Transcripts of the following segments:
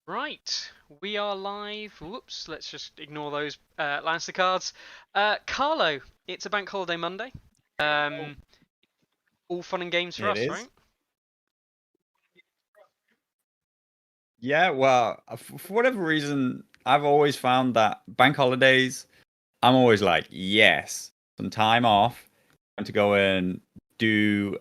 Right, we are live. Whoops, let's just ignore those Lannister cards. Carlo, it's a bank holiday Monday. Um, all fun and games for It us, is. right? Yeah, well, for whatever reason, I've always found that bank holidays, I'm always like, yes, some time off, time to go and do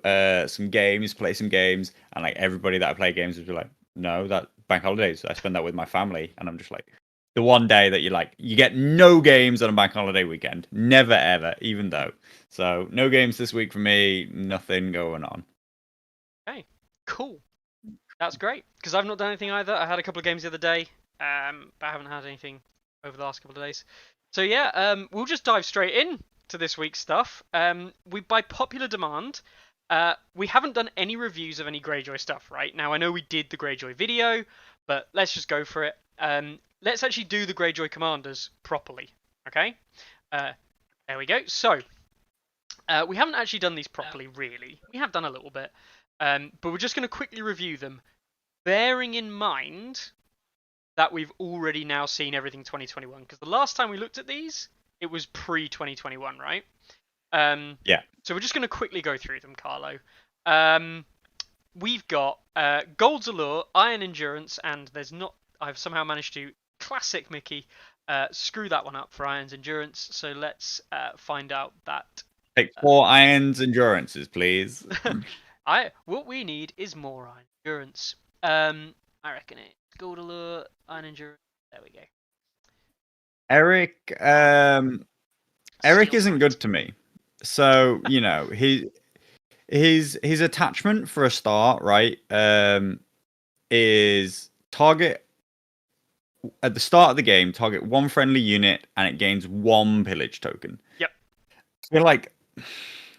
some games, play some games, and like everybody that I play games with be like, no, that bank holidays, I spend that with my family, and I'm just like, the one day that you get no games on a bank holiday weekend, never ever, even though. So no games this week for me, nothing going on. Okay, cool. That's great because I've not done anything either. I had a couple of games the other day, but I haven't had anything over the last couple of days. So yeah, we'll just dive straight in to this week's stuff. We by popular demand, we haven't done any reviews of any Greyjoy stuff, right? Now I know we did the Greyjoy video, but let's just go for it. Let's actually do the Greyjoy commanders properly, okay? There we go. So we haven't actually done these properly, really. We have done a little bit, but we're just going to quickly review them, bearing in mind that we've already now seen everything 2021. Because the last time we looked at these, it was pre 2021, right? Yeah. So we're just going to quickly go through them, Carlo. Um, we've got Gold's Allure, Iron Endurance, and there's not. I've somehow managed to classic Mickey screw that one up for Iron's Endurance. So let's find out that. Take 4 irons endurances, please. What we need is more Iron Endurance. I reckon it's Gold Allure, Iron Endurance. There we go. Eric, Eric Steel isn't Giant. good to me. So, his attachment for a start, right, is target at the start of the game, target one friendly unit and it gains one pillage token. Yep. I feel like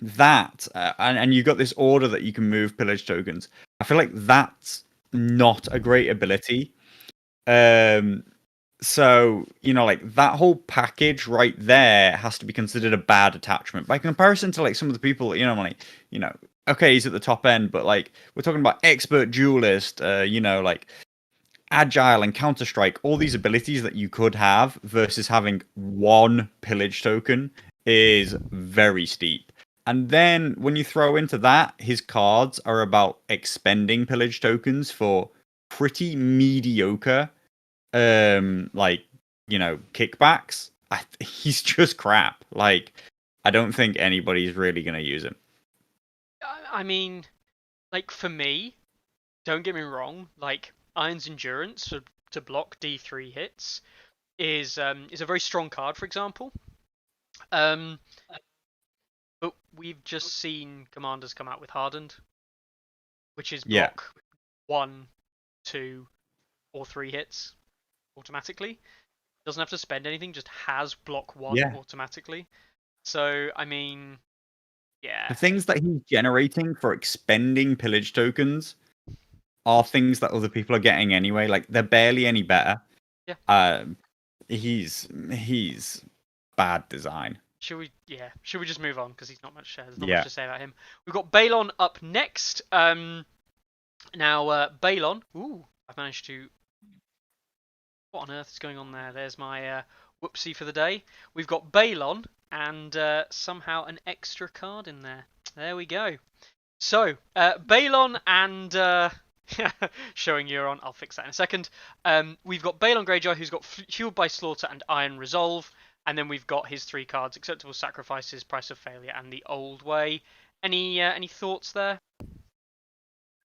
that, and you've got this order that you can move pillage tokens. I feel like that's not a great ability. Um, So, like that whole package right there has to be considered a bad attachment by comparison to like some of the people, okay, he's at the top end, but like we're talking about expert duelist, like agile and counter strike, all these abilities that you could have versus having one pillage token is very steep. And then when you throw into that, his cards are about expending pillage tokens for pretty mediocre like kickbacks. He's just crap. Like I don't think anybody's really gonna use him. I mean, like for me, don't get me wrong. Like Iron's Endurance to block D3 hits is a very strong card, for example. Um, but we've just seen commanders come out with Hardened, which is Yeah, block 1, 2, or 3 hits automatically. Doesn't have to spend anything, just has block 1 yeah. automatically. So I mean, The yeah, things that he's generating for expending pillage tokens are things that other people are getting anyway. Like they're barely any better. yeah. Um, he's bad design. Should we? Yeah. Should we just move on because he's not much. There's not much Yeah. to say about him. We've got Balon up next. Now Balon. Ooh, I've managed to. What on earth is going on there? There's my whoopsie for the day. We've got Balon and somehow an extra card in there. There we go. So Balon and showing Euron. I'll fix that in a second. We've got Balon Greyjoy, who's got Fueled by Slaughter and Iron Resolve, and then we've got his 3 cards: Acceptable Sacrifices, Price of Failure, and the Old Way. Any thoughts there?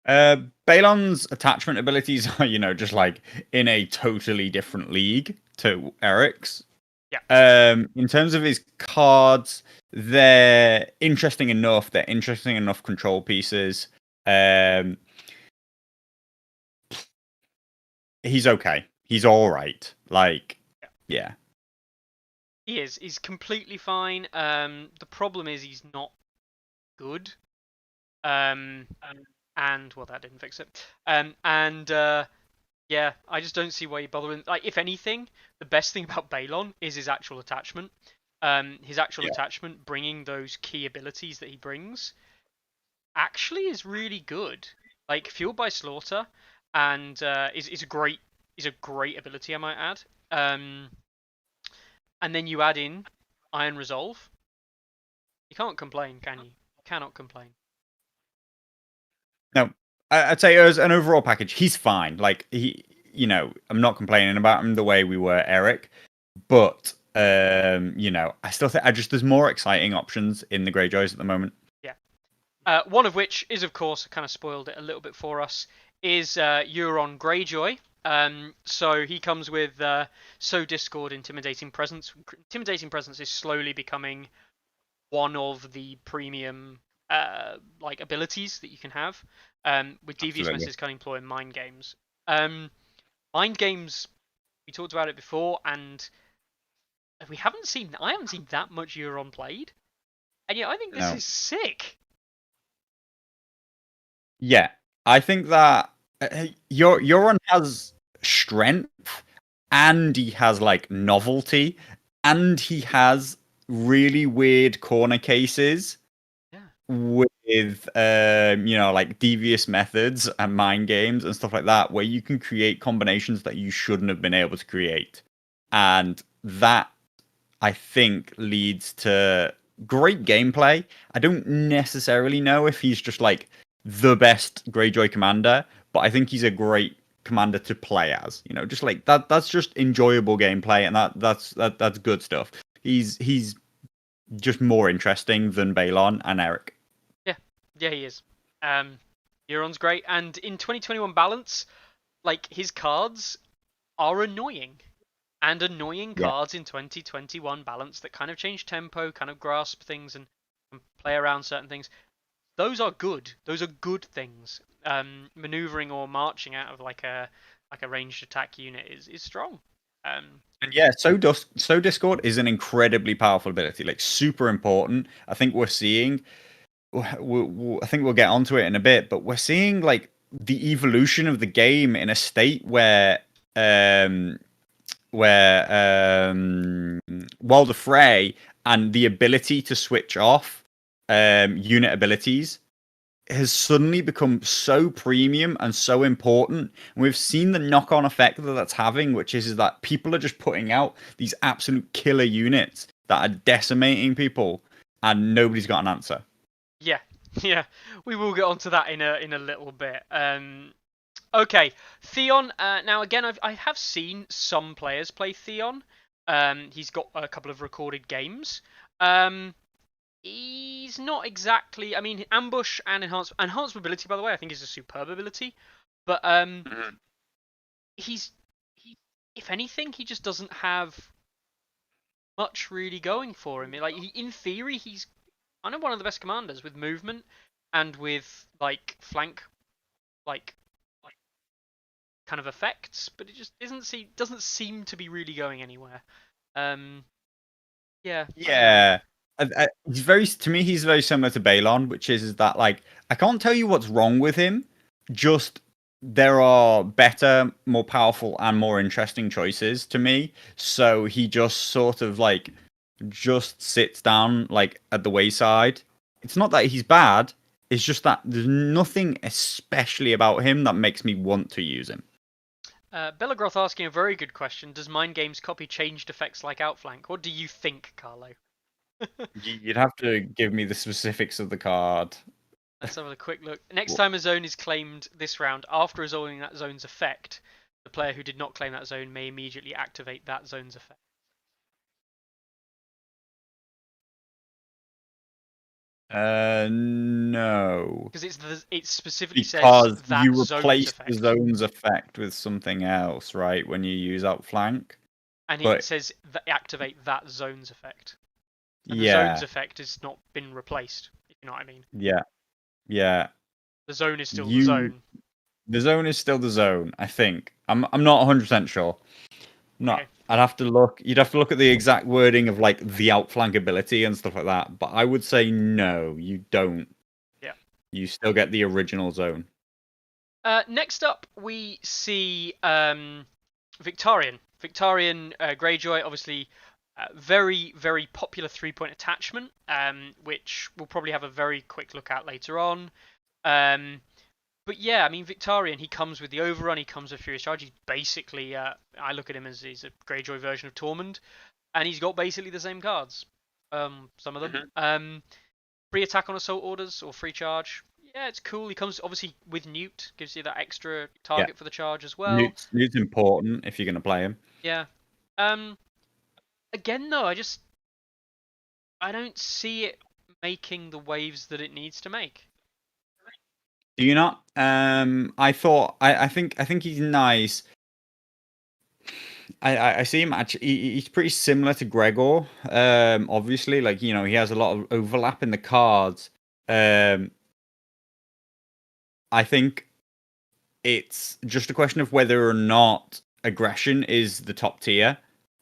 Balon's attachment abilities are, just like in a totally different league to Eric's. Yeah. In terms of his cards, they're interesting enough. They're interesting enough control pieces. Um, he's okay. He's all right. Like, yeah. He is. He's completely fine. The problem is he's not good. Um, and well, that didn't fix it. Yeah, I just don't see why you bother. Like, if anything, the best thing about Balon is his actual attachment. His actual Yeah. attachment, bringing those key abilities that he brings, actually is really good. Like Fueled by Slaughter, and is a great is a great ability, I might add. And then you add in Iron Resolve. You can't complain, can you? You cannot complain. No, I'd say as an overall package, he's fine. Like I'm not complaining about him the way we were Eric, but I still think there's more exciting options in the Greyjoys at the moment. Yeah. One of which is, of course, kind of spoiled it a little bit for us, is Euron Greyjoy. So he comes with So Discord Intimidating Presence. Intimidating Presence is slowly becoming one of the premium abilities that you can have. With Devious Absolutely. Message can employ Mind Games. Mind Games, we talked about it before, and I haven't seen that much Euron played, and yet I think this No. is sick. Yeah, I think that Euron has strength, and he has like novelty, and he has really weird corner cases Yeah. with like devious methods and mind games and stuff like that, where you can create combinations that you shouldn't have been able to create, and that I think leads to great gameplay. I don't necessarily know if he's just like the best Greyjoy commander, but I think he's a great commander to play as. Just like that's just enjoyable gameplay, and that's good stuff. He's just more interesting than Balon and Eric. Yeah, he is. Euron's great, and in 2021 balance, like his cards are annoying. And annoying Yeah. cards in 2021 balance that kind of change tempo, kind of grasp things and play around certain things. Those are good. Those are good things. Maneuvering or marching out of like a ranged attack unit is strong. And yeah, so Discord is an incredibly powerful ability, like super important. I think we're seeing I think we'll get onto it in a bit, but we're seeing like the evolution of the game in a state where World of Frey and the ability to switch off unit abilities has suddenly become so premium and so important. And we've seen the knock-on effect that that's having, which is that people are just putting out these absolute killer units that are decimating people, and nobody's got an answer. Yeah, yeah. We will get onto that in a little bit. Okay, Theon. Now again, I have seen some players play Theon. He's got a couple of recorded games. He's not exactly. I mean, ambush and enhanced mobility, by the way, I think is a superb ability. But he's he, if anything, he just doesn't have much really going for him. Like in theory, he's kind of one of the best commanders with movement and with like flank, like kind of effects, but it just doesn't seem to be really going anywhere. Yeah. Yeah. He's very to me. He's very similar to Balon, which is that like I can't tell you what's wrong with him. Just there are better, more powerful, and more interesting choices to me. So he just sort of like just sits down like at the wayside. It's not that he's bad. It's just that there's nothing especially about him that makes me want to use him. Bellagroth asking a very good question. Does Mind Games copy changed effects like Outflank? What do you think, Carlo? You'd have to give me the specifics of the card. Let's have a quick look. Next time a zone is claimed this round, after resolving that zone's effect, the player who did not claim that zone may immediately activate that zone's effect. No. Because it specifically Because says that you zone's replace effect. the zone's effect with something else, right? When you use outflank. And But it says activate that zone's effect. And the yeah, zone's effect has not been replaced, if you know what I mean. yeah. The zone is still the zone. The zone is still the zone, I think. I'm not 100% sure. Not. Okay. I'd have to look. You'd have to look at the exact wording of like the outflank ability and stuff like that. But I would say no, you don't. Yeah. You still get the original zone. Next up, we see Victarion. Victarion Greyjoy, obviously, very, very popular 3-point attachment, which we'll probably have a very quick look at later on. But yeah, I mean, Victarion, he comes with the overrun, he comes with Furious Charge. He's basically, I look at him as he's a Greyjoy version of Tormund, and he's got basically the same cards. Some of them. Free attack on assault orders or free charge. Yeah, it's cool. He comes obviously with Newt, gives you that extra Yeah, target for the charge as well. Newt's important if you're going to play him. Yeah. Again though, I don't see it making the waves that it needs to make. Do you not? I think he's nice. I see him actually. He's pretty similar to Gregor. Obviously, like he has a lot of overlap in the cards. I think it's just a question of whether or not aggression is the top tier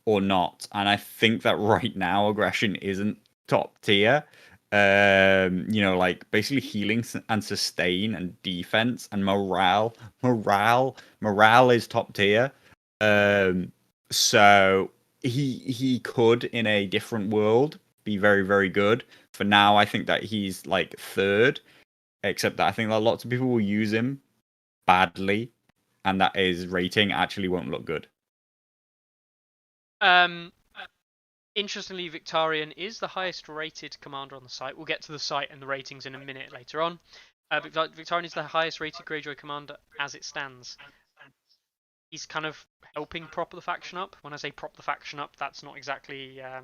or not. And I think that right now aggression isn't top tier. Like basically healing and sustain and defense and morale is top tier. So he could in a different world be very, very good. For now, I think that he's like third, except that I think that lots of people will use him badly, and that his rating actually won't look good. Interestingly, Victarion is the highest rated commander on the site. We'll get to the site and the ratings in a minute later on. Victarion is the highest rated Greyjoy commander as it stands. He's kind of helping prop the faction up. When I say prop the faction up, that's not exactly a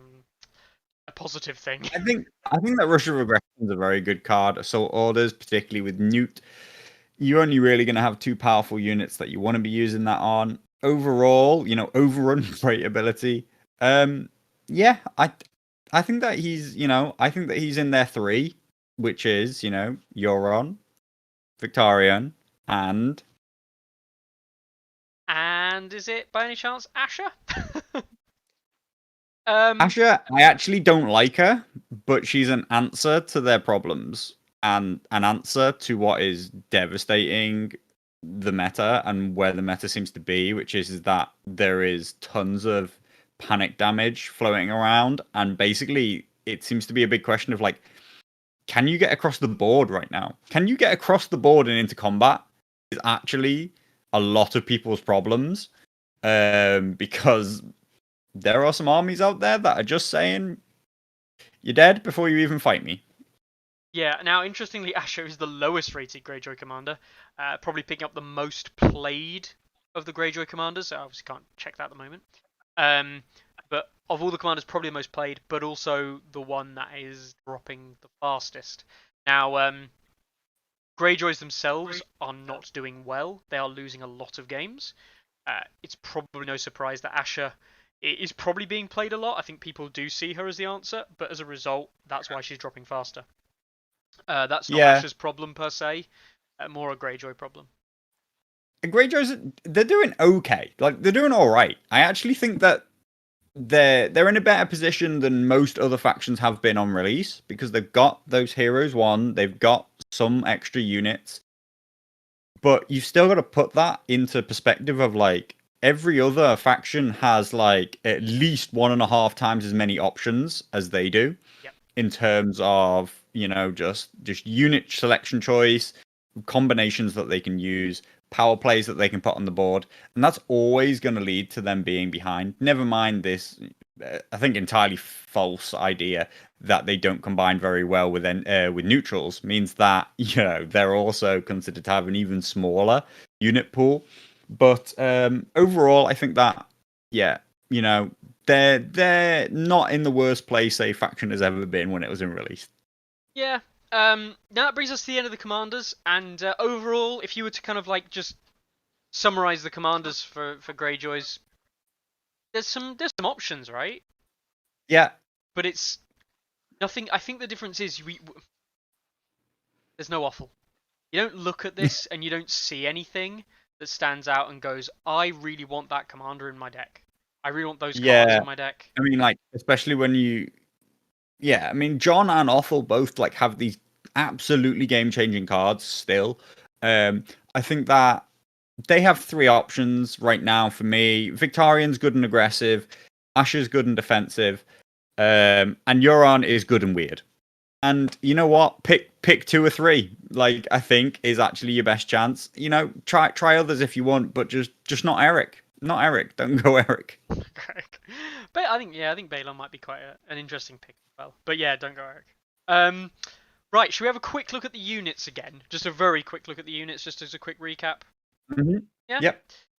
positive thing. I think that Rush of Aggression is a very good card. Assault orders, particularly with Newt, you're only really going to have two powerful units that you want to be using that on. Overall, overrun great ability. Yeah, I think that he's in there three, which is Euron, Victarion, and is it by any chance Asher? Asher, I actually don't like her, but she's an answer to their problems and an answer to what is devastating the meta and where the meta seems to be, which is that there is tons of panic damage floating around, and basically it seems to be a big question of like, can you get across the board right now? Can you get across the board and into combat? Is actually a lot of people's problems, because there are some armies out there that are just saying you're dead before you even fight me. Yeah, now interestingly, Asher is the lowest rated Greyjoy commander, probably picking up the most played of the Greyjoy commanders. So I obviously can't check that at the moment. But of all the commanders, probably the most played, but also the one that is dropping the fastest. Now, Greyjoys themselves are not doing well. They are losing a lot of games. It's probably no surprise that Asher is probably being played a lot. I think people do see her as the answer, but as a result, that's why she's dropping faster. That's not Asher's problem per se, more a Greyjoy problem. Greyjoys, they're doing okay. Like, they're doing all right. I actually think that they're in a better position than most other factions have been on release, because they've got those heroes won, they've got some extra units, but you've still got to put that into perspective of like every other faction has like at least 1.5 times as many options as they do. Yep. In terms of just unit selection choice, combinations that they can use, power plays that they can put on the board, and that's always going to lead to them being behind. Never mind this, I think entirely false idea that they don't combine very well with neutrals means that they're also considered to have an even smaller unit pool. But overall, I think that they're not in the worst place a faction has ever been when it was released. Yeah. Now that brings us to the end of the commanders, and overall, if you were to kind of like just summarize the commanders for Greyjoys, there's some options, right? Yeah. But it's nothing. I think the difference is there's no offal. You don't look at this and you don't see anything that stands out and goes, I really want that commander in my deck. I really want those cards in my deck. I mean, like, especially when I mean, John and Othel both like have these absolutely game-changing cards still. I think that they have three options right now for me. Victarion's good and aggressive, Asher's good and defensive, and Euron is good and weird. And you know what? Pick 2 or 3. Like I think is actually your best chance. Try others if you want, but just not Eric. Not Eric. Don't go Eric. Correct. But I think Balon might be quite an interesting pick as well. But yeah, don't go Eric. Right, should we have a quick look at the units again? Just a very quick look at the units, just as a quick recap. Mm-hmm. Yeah.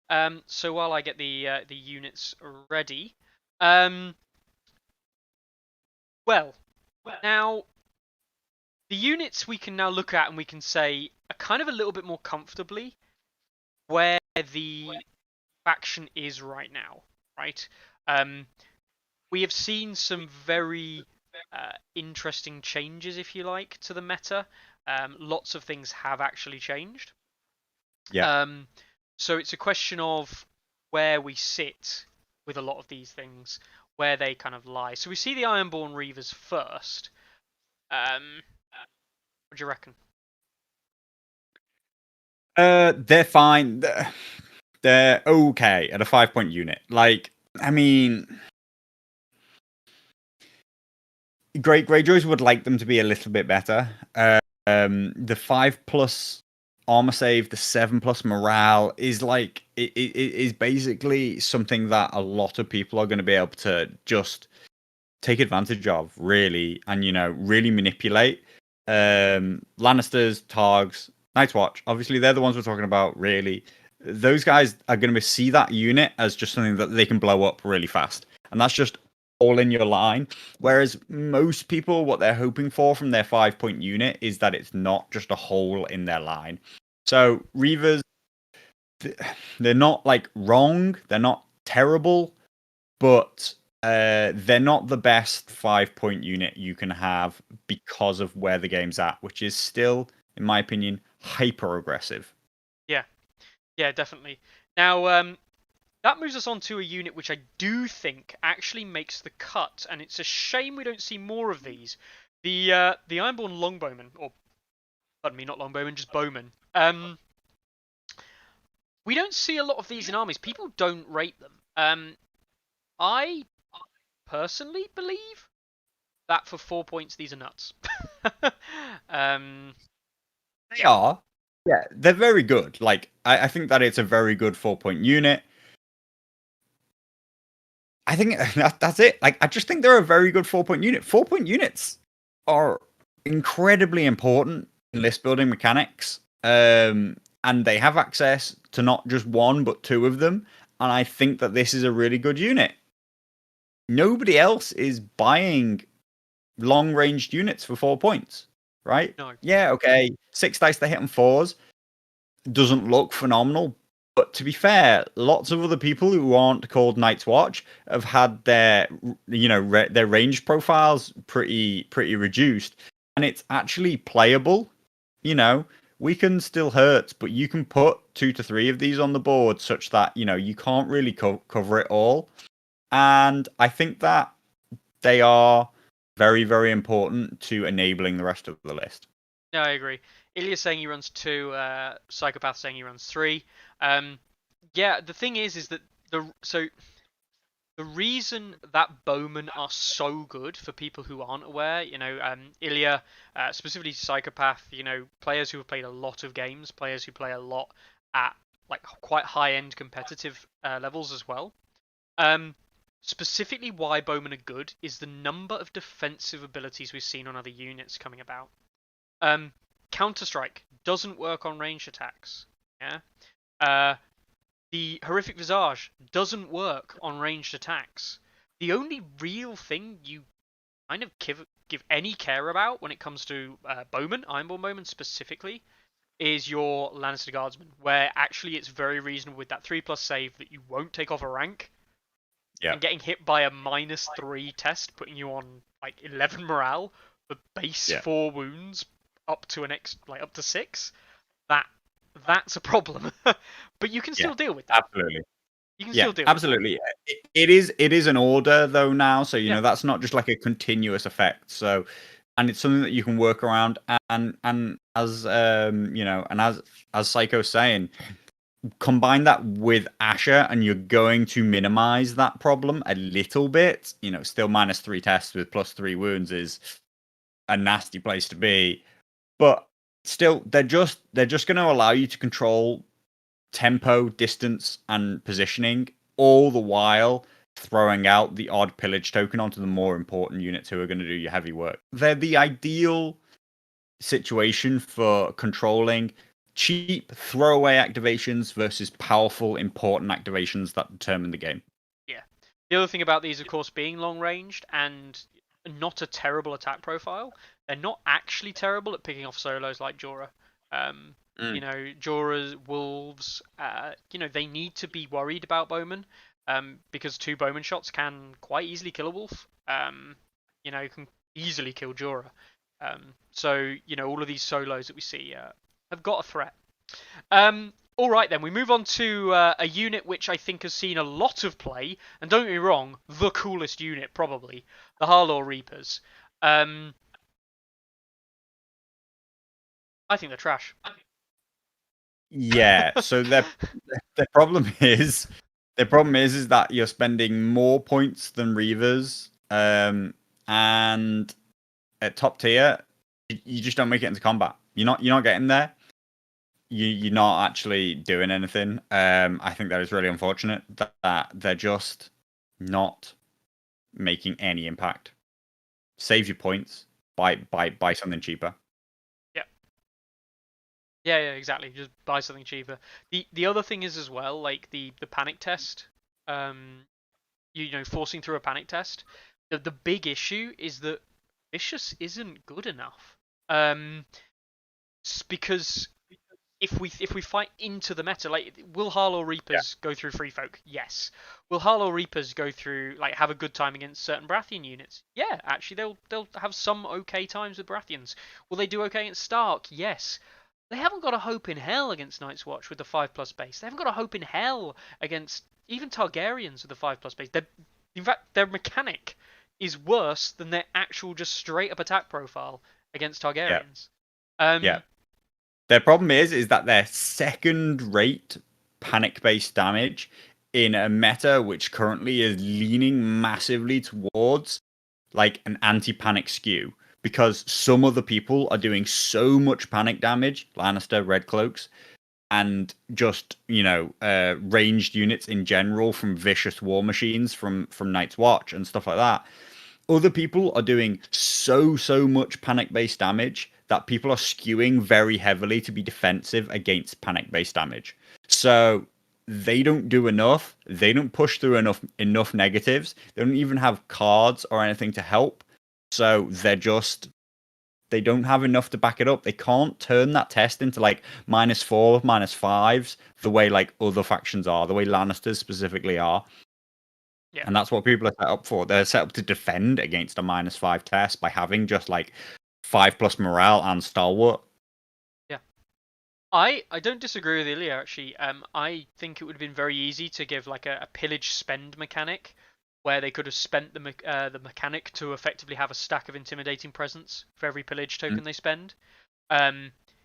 Yep. So while I get the units ready, well, now the units we can now look at and we can say are kind of a little bit more comfortably where the faction is right now, right? We have seen some very interesting changes, if you like, to the meta. Lots of things have actually changed. Yeah. So it's a question of where we sit with a lot of these things, where they kind of lie. So we see the Ironborn Reavers first. What do you reckon? They're fine. They're okay at a 5-point unit. Like, I mean, Greyjoys would like them to be a little bit better. The 5+ armor save, the 7+ morale is like it is basically something that a lot of people are going to be able to just take advantage of, really, and really manipulate. Lannisters, Targs, Night's Watch, obviously they're the ones we're talking about. Really, those guys are going to see that unit as just something that they can blow up really fast, and that's just all in your line. Whereas most people, what they're hoping for from their 5-point unit is that it's not just a hole in their line. So Reavers, they're not like wrong, they're not terrible, but they're not the best 5-point unit you can have because of where the game's at, which is still, in my opinion, hyper aggressive. Yeah, definitely. Now, that moves us on to a unit which I do think actually makes the cut, and it's a shame we don't see more of these. The Ironborn Longbowmen, or pardon me, not Longbowmen, just Bowmen. We don't see a lot of these in armies. People don't rate them. I personally believe that for 4 points, these are nuts. They are. Yeah, they're very good. Like, I think that it's a very good 4-point unit. I think that's it. Like, I just think they're a very good 4-point unit. 4-point units are incredibly important in list building mechanics. And they have access to not just one, but 2 of them. And I think that this is a really good unit. Nobody else is buying long-ranged units for 4 points, right? No. Yeah, okay. 6 dice to hit on 4s doesn't look phenomenal. But to be fair, lots of other people who aren't called Night's Watch have had their, their range profiles pretty reduced, and it's actually playable. We can still hurt, but you can put 2 to 3 of these on the board such that you can't really cover it all. And I think that they are very, very important to enabling the rest of the list. No, I agree. Ilya's saying he runs 2, Psychopath saying he runs 3. Yeah, the thing is that the reason that Bowmen are so good for people who aren't aware, Ilya, specifically Psychopath, players who have played a lot of games, players who play a lot at like quite high-end competitive levels as well. Specifically why Bowmen are good is the number of defensive abilities we've seen on other units coming about. Counter-Strike doesn't work on ranged attacks. Yeah. The Horrific Visage doesn't work on ranged attacks. The only real thing you kind of give any care about when it comes to Bowmen, Ironborn Bowmen specifically, is your Lannister Guardsman, where actually it's very reasonable with that 3+ save that you won't take off a rank. Yeah. And getting hit by a -3 test, putting you on like 11 morale for base 4 wounds up to up to 6. That's a problem. But you can still deal with that. Absolutely. You can still deal absolutely. with that. It is an order though now, so that's not just like a continuous effect. So, and it's something that you can work around. And as and as Psycho's saying, combine that with Asher, and you're going to minimize that problem a little bit. Still -3 tests with +3 wounds is a nasty place to be. But still, they're just going to allow you to control tempo, distance, and positioning, all the while throwing out the odd pillage token onto the more important units who are going to do your heavy work. They're the ideal situation for controlling cheap throwaway activations versus powerful, important activations that determine the game. Yeah. The other thing about these, of course, being long ranged and not a terrible attack profile, they're not actually terrible at picking off solos like Jorah. Um, Jorah's wolves, they need to be worried about bowmen, because 2 bowman shots can quite easily kill a wolf. Can easily kill Jorah. All of these solos that we see have got a threat. All right, then we move on to a unit which I think has seen a lot of play, and don't get me wrong, the coolest unit probably, the Harlaw Reapers. I think they're trash. Yeah, so the problem is that you're spending more points than Reavers, and at top tier, you just don't make it into combat. You're not getting there. You're not actually doing anything. I think that is really unfortunate that they're just not making any impact. Save your points. Buy something cheaper. Yeah. Yeah, exactly. Just buy something cheaper. The other thing is as well, like the panic test. Forcing through a panic test. The big issue is that Vicious isn't good enough. Because if we fight into the meta, like, will Harlaw Reapers go through Free Folk? Yes. Will Harlaw Reapers go through, like, have a good time against certain Baratheon units? Yeah, actually they'll have some okay times with Baratheons. Will they do okay against Stark? Yes. They haven't got a hope in hell against Night's Watch with the 5+ base. They haven't got a hope in hell against even Targaryens with the 5+ base. In fact, their mechanic is worse than their actual just straight up attack profile against Targaryens. Yeah. Their problem is that they're second-rate panic-based damage in a meta which currently is leaning massively towards like an anti-panic skew, because some other people are doing so much panic damage, Lannister, Red Cloaks, and just ranged units in general from vicious war machines from Night's Watch and stuff like that. Other people are doing so much panic-based damage that people are skewing very heavily to be defensive against panic-based damage. So they don't do enough. They don't push through enough negatives. They don't even have cards or anything to help. So they don't have enough to back it up. They can't turn that test into like -4, -5s the way like other factions are, the way Lannisters specifically are. Yeah. And that's what people are set up for. They're set up to defend against a -5 test by having just like 5+ morale and stalwart. Yeah. I don't disagree with Ilya, actually. I think it would have been very easy to give like a pillage spend mechanic where they could have spent the mechanic to effectively have a stack of intimidating presence for every pillage token they spend.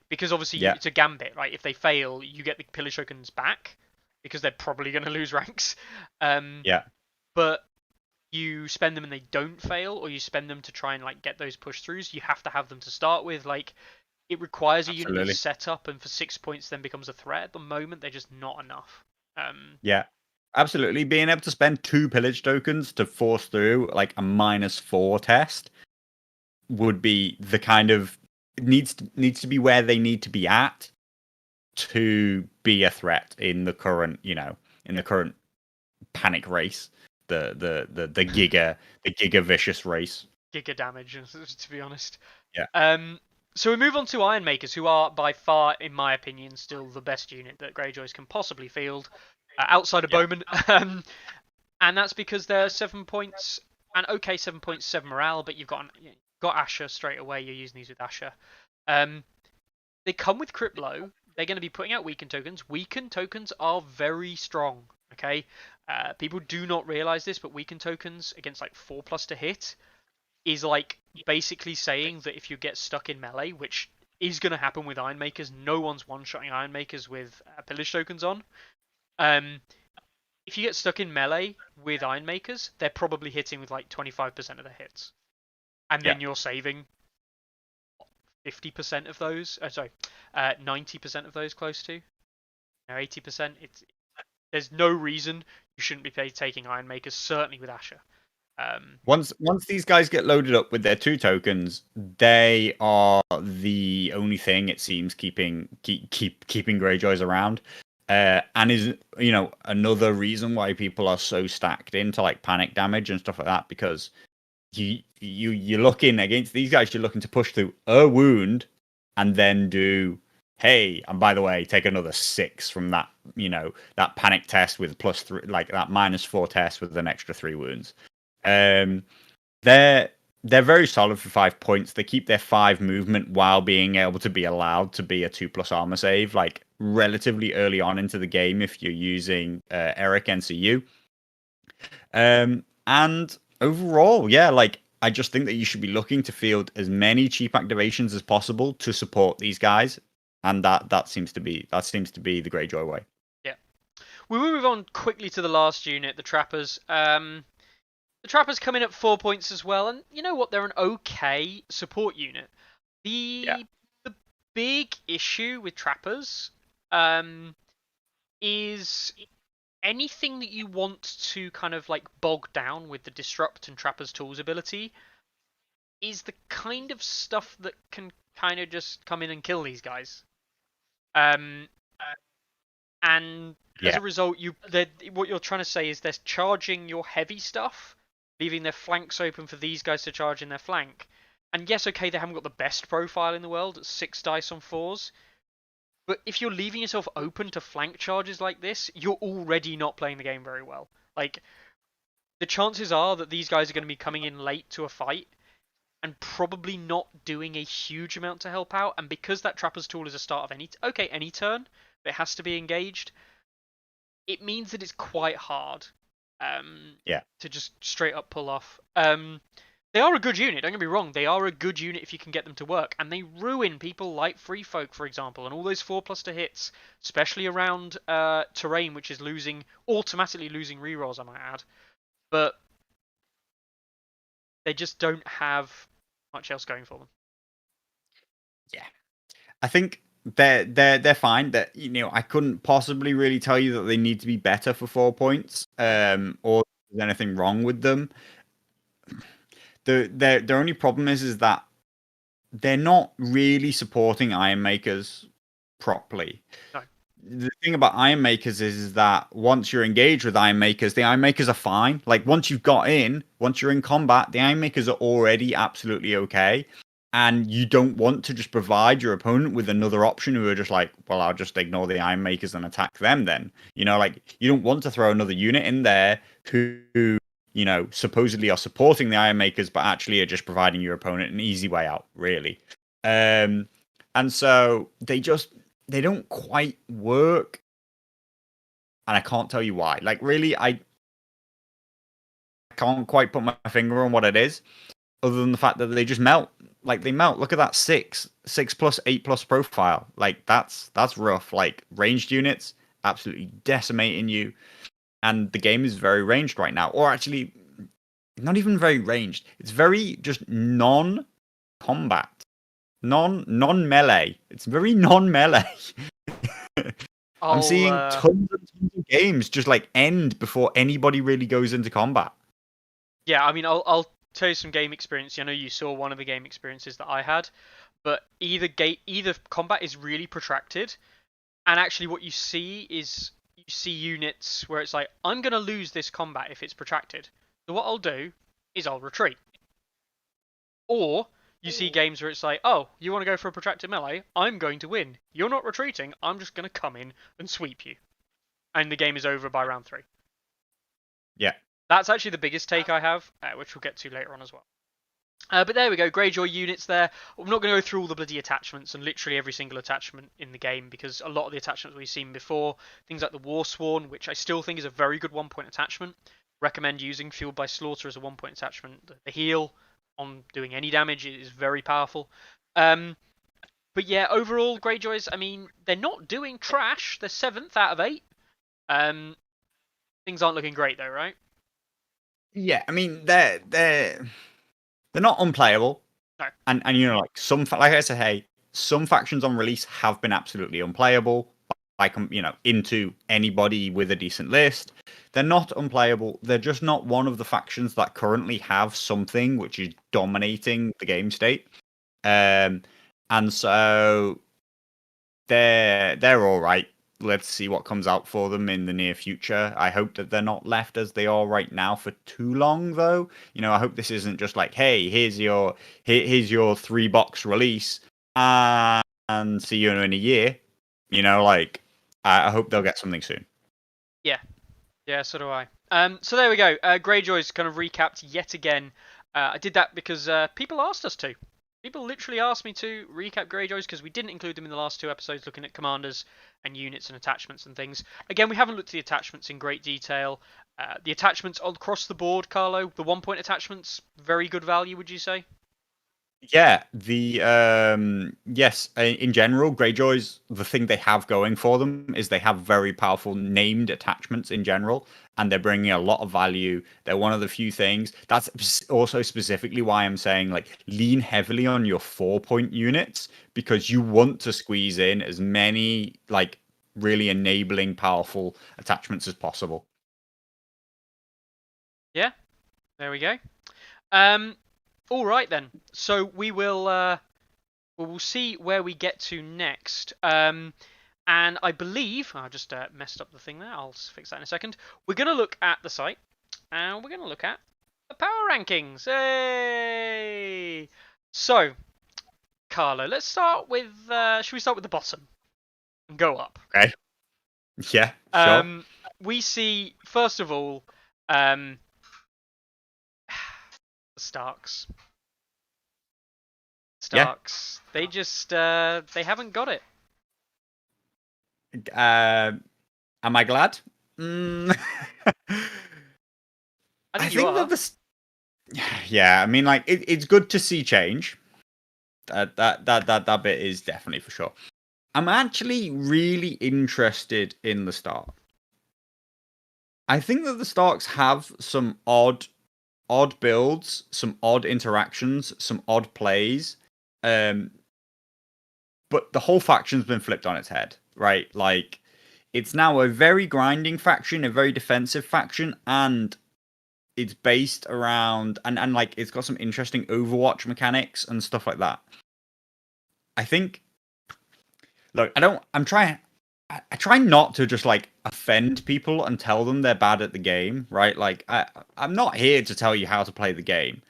Because obviously it's a gambit, right? If they fail, you get the pillage tokens back because they're probably going to lose ranks. But you spend them and they don't fail, or you spend them to try and like get those push throughs, you have to have them to start with. Like, it requires a unit that's set up, and for 6 points then becomes a threat. At the moment, they're just not enough. Yeah, absolutely. Being able to spend 2 pillage tokens to force through like a -4 test would be the kind of needs to be where they need to be at to be a threat in the current the current panic race, the giga vicious race. Giga damage, to be honest. Yeah. So we move on to Ironmakers, who are by far, in my opinion, still the best unit that Greyjoys can possibly field, outside of Bowman. And that's because they're 7 points, and okay, 7 points, 7 morale, but you've got Asher straight away. You're using these with Asher. They come with Crypt Low. They're going to be putting out weakened tokens. Weakened tokens are very strong. Okay, people do not realize this, but weakened tokens against like 4+ to hit is like basically saying that if you get stuck in melee, which is going to happen with Ironmakers, no one's one-shotting Ironmakers with pillage tokens on. If you get stuck in melee with Ironmakers, they're probably hitting with like 25% of their hits, and then you're saving 50% of those. 90% of those close to. 80%. There's no reason you shouldn't be taking Iron Makers, certainly with Asher. Once these guys get loaded up with their 2 tokens, they are the only thing it seems keeping Greyjoys around. And is another reason why people are so stacked into like panic damage and stuff like that, because you're looking against these guys, you're looking to push through a wound and then do, hey, and by the way, take another 6 from that, that panic test with +3, like that -4 test with an extra 3 wounds. They're very solid for 5 points. They keep their 5 movement while being able to be allowed to be a 2+ armor save, like relatively early on into the game if you're using Eric NCU. And overall, yeah, like I just think that you should be looking to field as many cheap activations as possible to support these guys, and that seems to be the Greyjoy way. Yeah, we will move on quickly to the last unit, the Trappers. The Trappers come in at 4 points as well, and you know what? They're an okay support unit. The big issue with Trappers is anything that you want to kind of like bog down with the Disrupt and Trappers Tools ability is the kind of stuff that can kind of just come in and kill these guys. And as a result, what you're trying to say is they're charging your heavy stuff, leaving their flanks open for these guys to charge in their flank. And yes, okay, they haven't got the best profile in the world at 6 dice on 4s. But if you're leaving yourself open to flank charges like this, you're already not playing the game very well. Like, the chances are that these guys are going to be coming in late to a fight and probably not doing a huge amount to help out. And because that Trapper's Tool is a start of any turn, but it has to be engaged, it means that it's quite hard to just straight up pull off. They are a good unit, don't get me wrong. They are a good unit if you can get them to work. And they ruin people like Free Folk, for example, and all those 4+ to hits, especially around terrain, which is automatically losing rerolls, I might add. But they just don't have much else going for them. Yeah. I think they're fine. That I couldn't possibly really tell you that they need to be better for 4 points, or there's anything wrong with them. Their only problem is that they're not really supporting Iron Makers properly. No. The thing about Iron Makers is that once you're engaged with Iron Makers, the Iron Makers are fine. Like once you're in combat, the Iron Makers are already absolutely okay. And you don't want to just provide your opponent with another option who are just like, well, I'll just ignore the Iron Makers and attack them then. Like you don't want to throw another unit in there who supposedly are supporting the Iron Makers, but actually are just providing your opponent an easy way out, really. And so they don't quite work. And I can't tell you why. Like, really, I can't quite put my finger on what it is, other than the fact that they just melt. Like, they melt. Look at that 6+, 8+ profile. Like, that's rough. Like, ranged units, absolutely decimating you. And the game is very ranged right now. Or actually, not even very ranged. It's very just non-combat. Non-melee. It's very non-melee. I'm seeing tons and tons of games just like end before anybody really goes into combat. Yeah, I mean, I'll tell you some game experience. I know you saw one of the game experiences that I had, but either combat is really protracted, and actually what you see is units where it's like, I'm going to lose this combat if it's protracted. So what I'll do is I'll retreat. Or you see games where it's like, oh, you want to go for a protracted melee? I'm going to win. You're not retreating. I'm just going to come in and sweep you. And the game is over by round 3. Yeah. That's actually the biggest take I have, which we'll get to later on as well. But there we go, Greyjoy units there. I'm not going to go through all the bloody attachments and literally every single attachment in the game, because a lot of the attachments we've seen before, things like the Warsworn, which I still think is a very good 1-point attachment, recommend using Fueled by Slaughter as a 1-point attachment. The heal on doing any damage is very powerful. But yeah, overall, Greyjoys, I mean, they're not doing trash. They're 7th out of 8. Things aren't looking great though, right? Yeah, I mean, they're not unplayable. No. And like like I said, hey, some factions on release have been absolutely unplayable. Like into anybody with a decent list. They're not unplayable. They're just not one of the factions that currently have something which is dominating the game state. And so they're all right. Let's see what comes out for them in the near future. I hope that they're not left as they are right now for too long, though. I hope this isn't just like, hey, here's your 3-box release, and see you in a year. Like I hope they'll get something soon. Yeah. Yeah, so do I. So there we go. Greyjoy's kind of recapped yet again. I did that because people asked us to. People literally asked me to recap Greyjoys because we didn't include them in the last 2 episodes looking at commanders and units and attachments and things. Again, we haven't looked at the attachments in great detail. The attachments across the board, Carlo, the 1-point attachments, very good value, would you say? Yeah, yes, in general, Greyjoys, the thing they have going for them is they have very powerful named attachments in general, and they're bringing a lot of value. They're one of the few things. That's also specifically why I'm saying like lean heavily on your 4-point units, because you want to squeeze in as many like really enabling powerful attachments as possible. Yeah, there we go. All right then. So we'll see where we get to next. And I believe I just messed up the thing there. I'll fix that in a second. We're going to look at the site, and we're going to look at the power rankings. Hey! So, Carlo, let's start with. Should we start with the bottom and go up? Okay. Yeah. Sure. We see first of all, the Starks. Starks. Yeah. They just they haven't got it. Am I glad? I think that the yeah, I mean, like it's good to see change. That bit is definitely for sure. I'm actually really interested in the Stark. I think that the Starks have some odd builds, some odd interactions, some odd plays. But the whole faction's been flipped on its head, right? Like it's now a very grinding faction, a very defensive faction, and it's based around and like it's got some interesting Overwatch mechanics and stuff like that. I think look, I try not to just like offend people and tell them they're bad at the game, right? Like I'm not here to tell you how to play the game.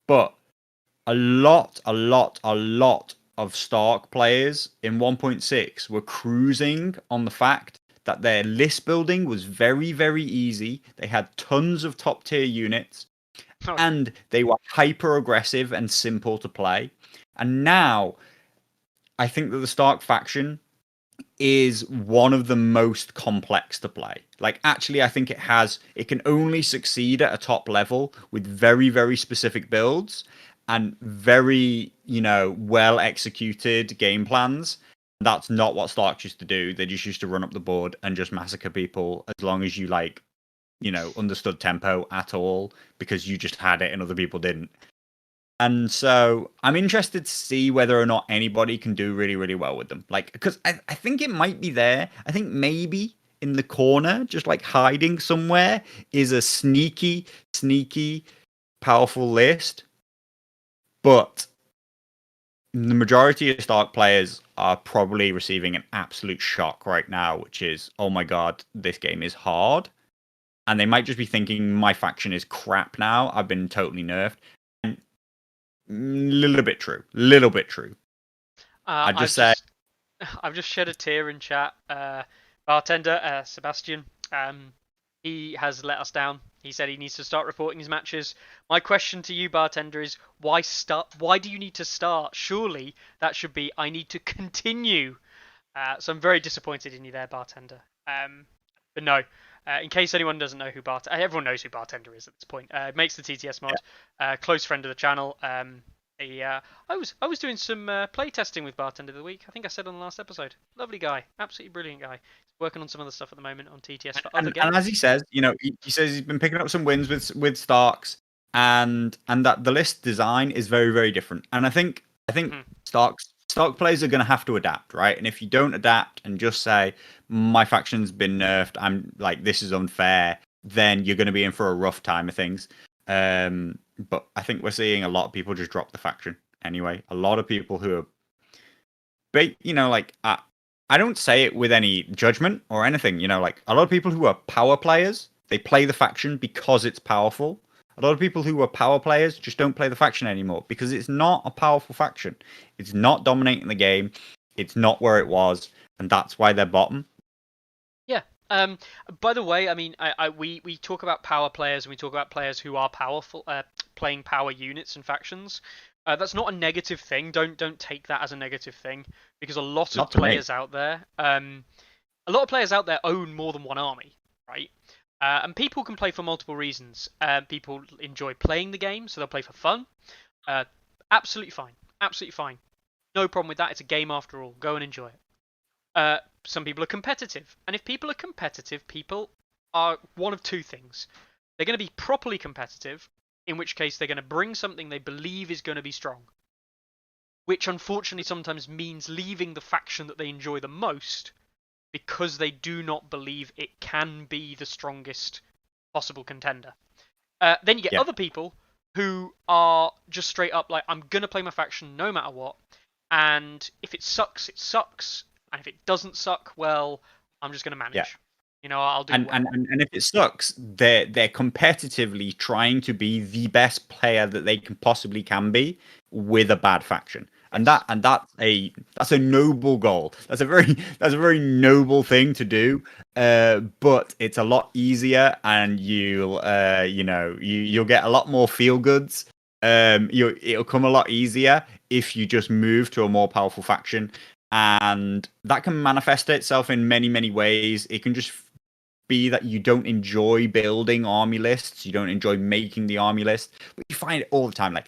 But a lot of Stark players in 1.6 were cruising on the fact that their list building was very, very easy. They had tons of top tier units, and they were hyper aggressive and simple to play. And now, I think that the Stark faction is one of the most complex to play. Like, actually, I think it can only succeed at a top level with very, very specific builds and very, well executed game plans. That's not what Starks used to do. They just used to run up the board and just massacre people as long as you understood tempo at all, because you just had it and other people didn't. And so I'm interested to see whether or not anybody can do really, really well with them. Like, because I think it might be there. I think maybe in the corner, just like hiding somewhere, is a sneaky, powerful list. But the majority of Stark players are probably receiving an absolute shock right now, which is, oh my god, this game is hard. And they might just be thinking, my faction is crap now. I've been totally nerfed. And little bit true. I've just shed a tear in chat. Bartender Sebastian, he has let us down. He said he needs to start reporting his matches. My question to you, Bartender, is why start? Why do you need to start? Surely that should be I need to continue. So I'm very disappointed in you there, Bartender. But no. In case anyone doesn't know who everyone knows who Bartender is at this point. Makes the TTS mod. Close friend of the channel. I was doing some play testing with Bartender the week. I think I said on the last episode. Lovely guy, absolutely brilliant guy. He's working on some other stuff at the moment on TTS for other games. And as he says, he says he's been picking up some wins with Starks. and that the list design is very, very different. And I think Mhm. Stark players are going to have to adapt, right? And if you don't adapt and just say my faction's been nerfed, I'm like this is unfair, then you're going to be in for a rough time of things. But I think we're seeing a lot of people just drop the faction anyway. A lot of people who are, like I don't say it with any judgment or anything. Like a lot of people who are power players, they play the faction because it's powerful. A lot of people who are power players just don't play the faction anymore because it's not a powerful faction. It's not dominating the game. It's not where it was, and that's why they're bottom. Yeah. Um. By the way, I mean, we talk about power players and we talk about players who are powerful, playing power units and factions. That's not a negative thing. Don't take that as a negative thing because Not to me. a lot of players out there own more than one army, right? And people can play for multiple reasons. People enjoy playing the game, so they'll play for fun. Uh, Absolutely fine. Absolutely fine. No problem with that. It's a game after all. Go and enjoy it. Some people are competitive, and if people are competitive, people are one of two things. They're going to be properly competitive, in which case they're going to bring something they believe is going to be strong, which unfortunately sometimes means leaving the faction that they enjoy the most because they do not believe it can be the strongest possible contender. Then you get Yeah, other people who are just straight up like, I'm going to play my faction no matter what, and if it sucks, it sucks, and if it doesn't suck, well, I'm just going to yeah. manage. I'll do And, and well. and if it sucks, they're competitively trying to be the best player that they can be with a bad faction. And Yes. that's a noble goal. That's a very noble thing to do. But it's a lot easier, and you'll get a lot more feel goods. It'll come a lot easier if you just move to a more powerful faction, and that can manifest itself in many, many ways. It can just be that you don't enjoy building army lists, you don't enjoy making the army list, but you find it all the time. Like,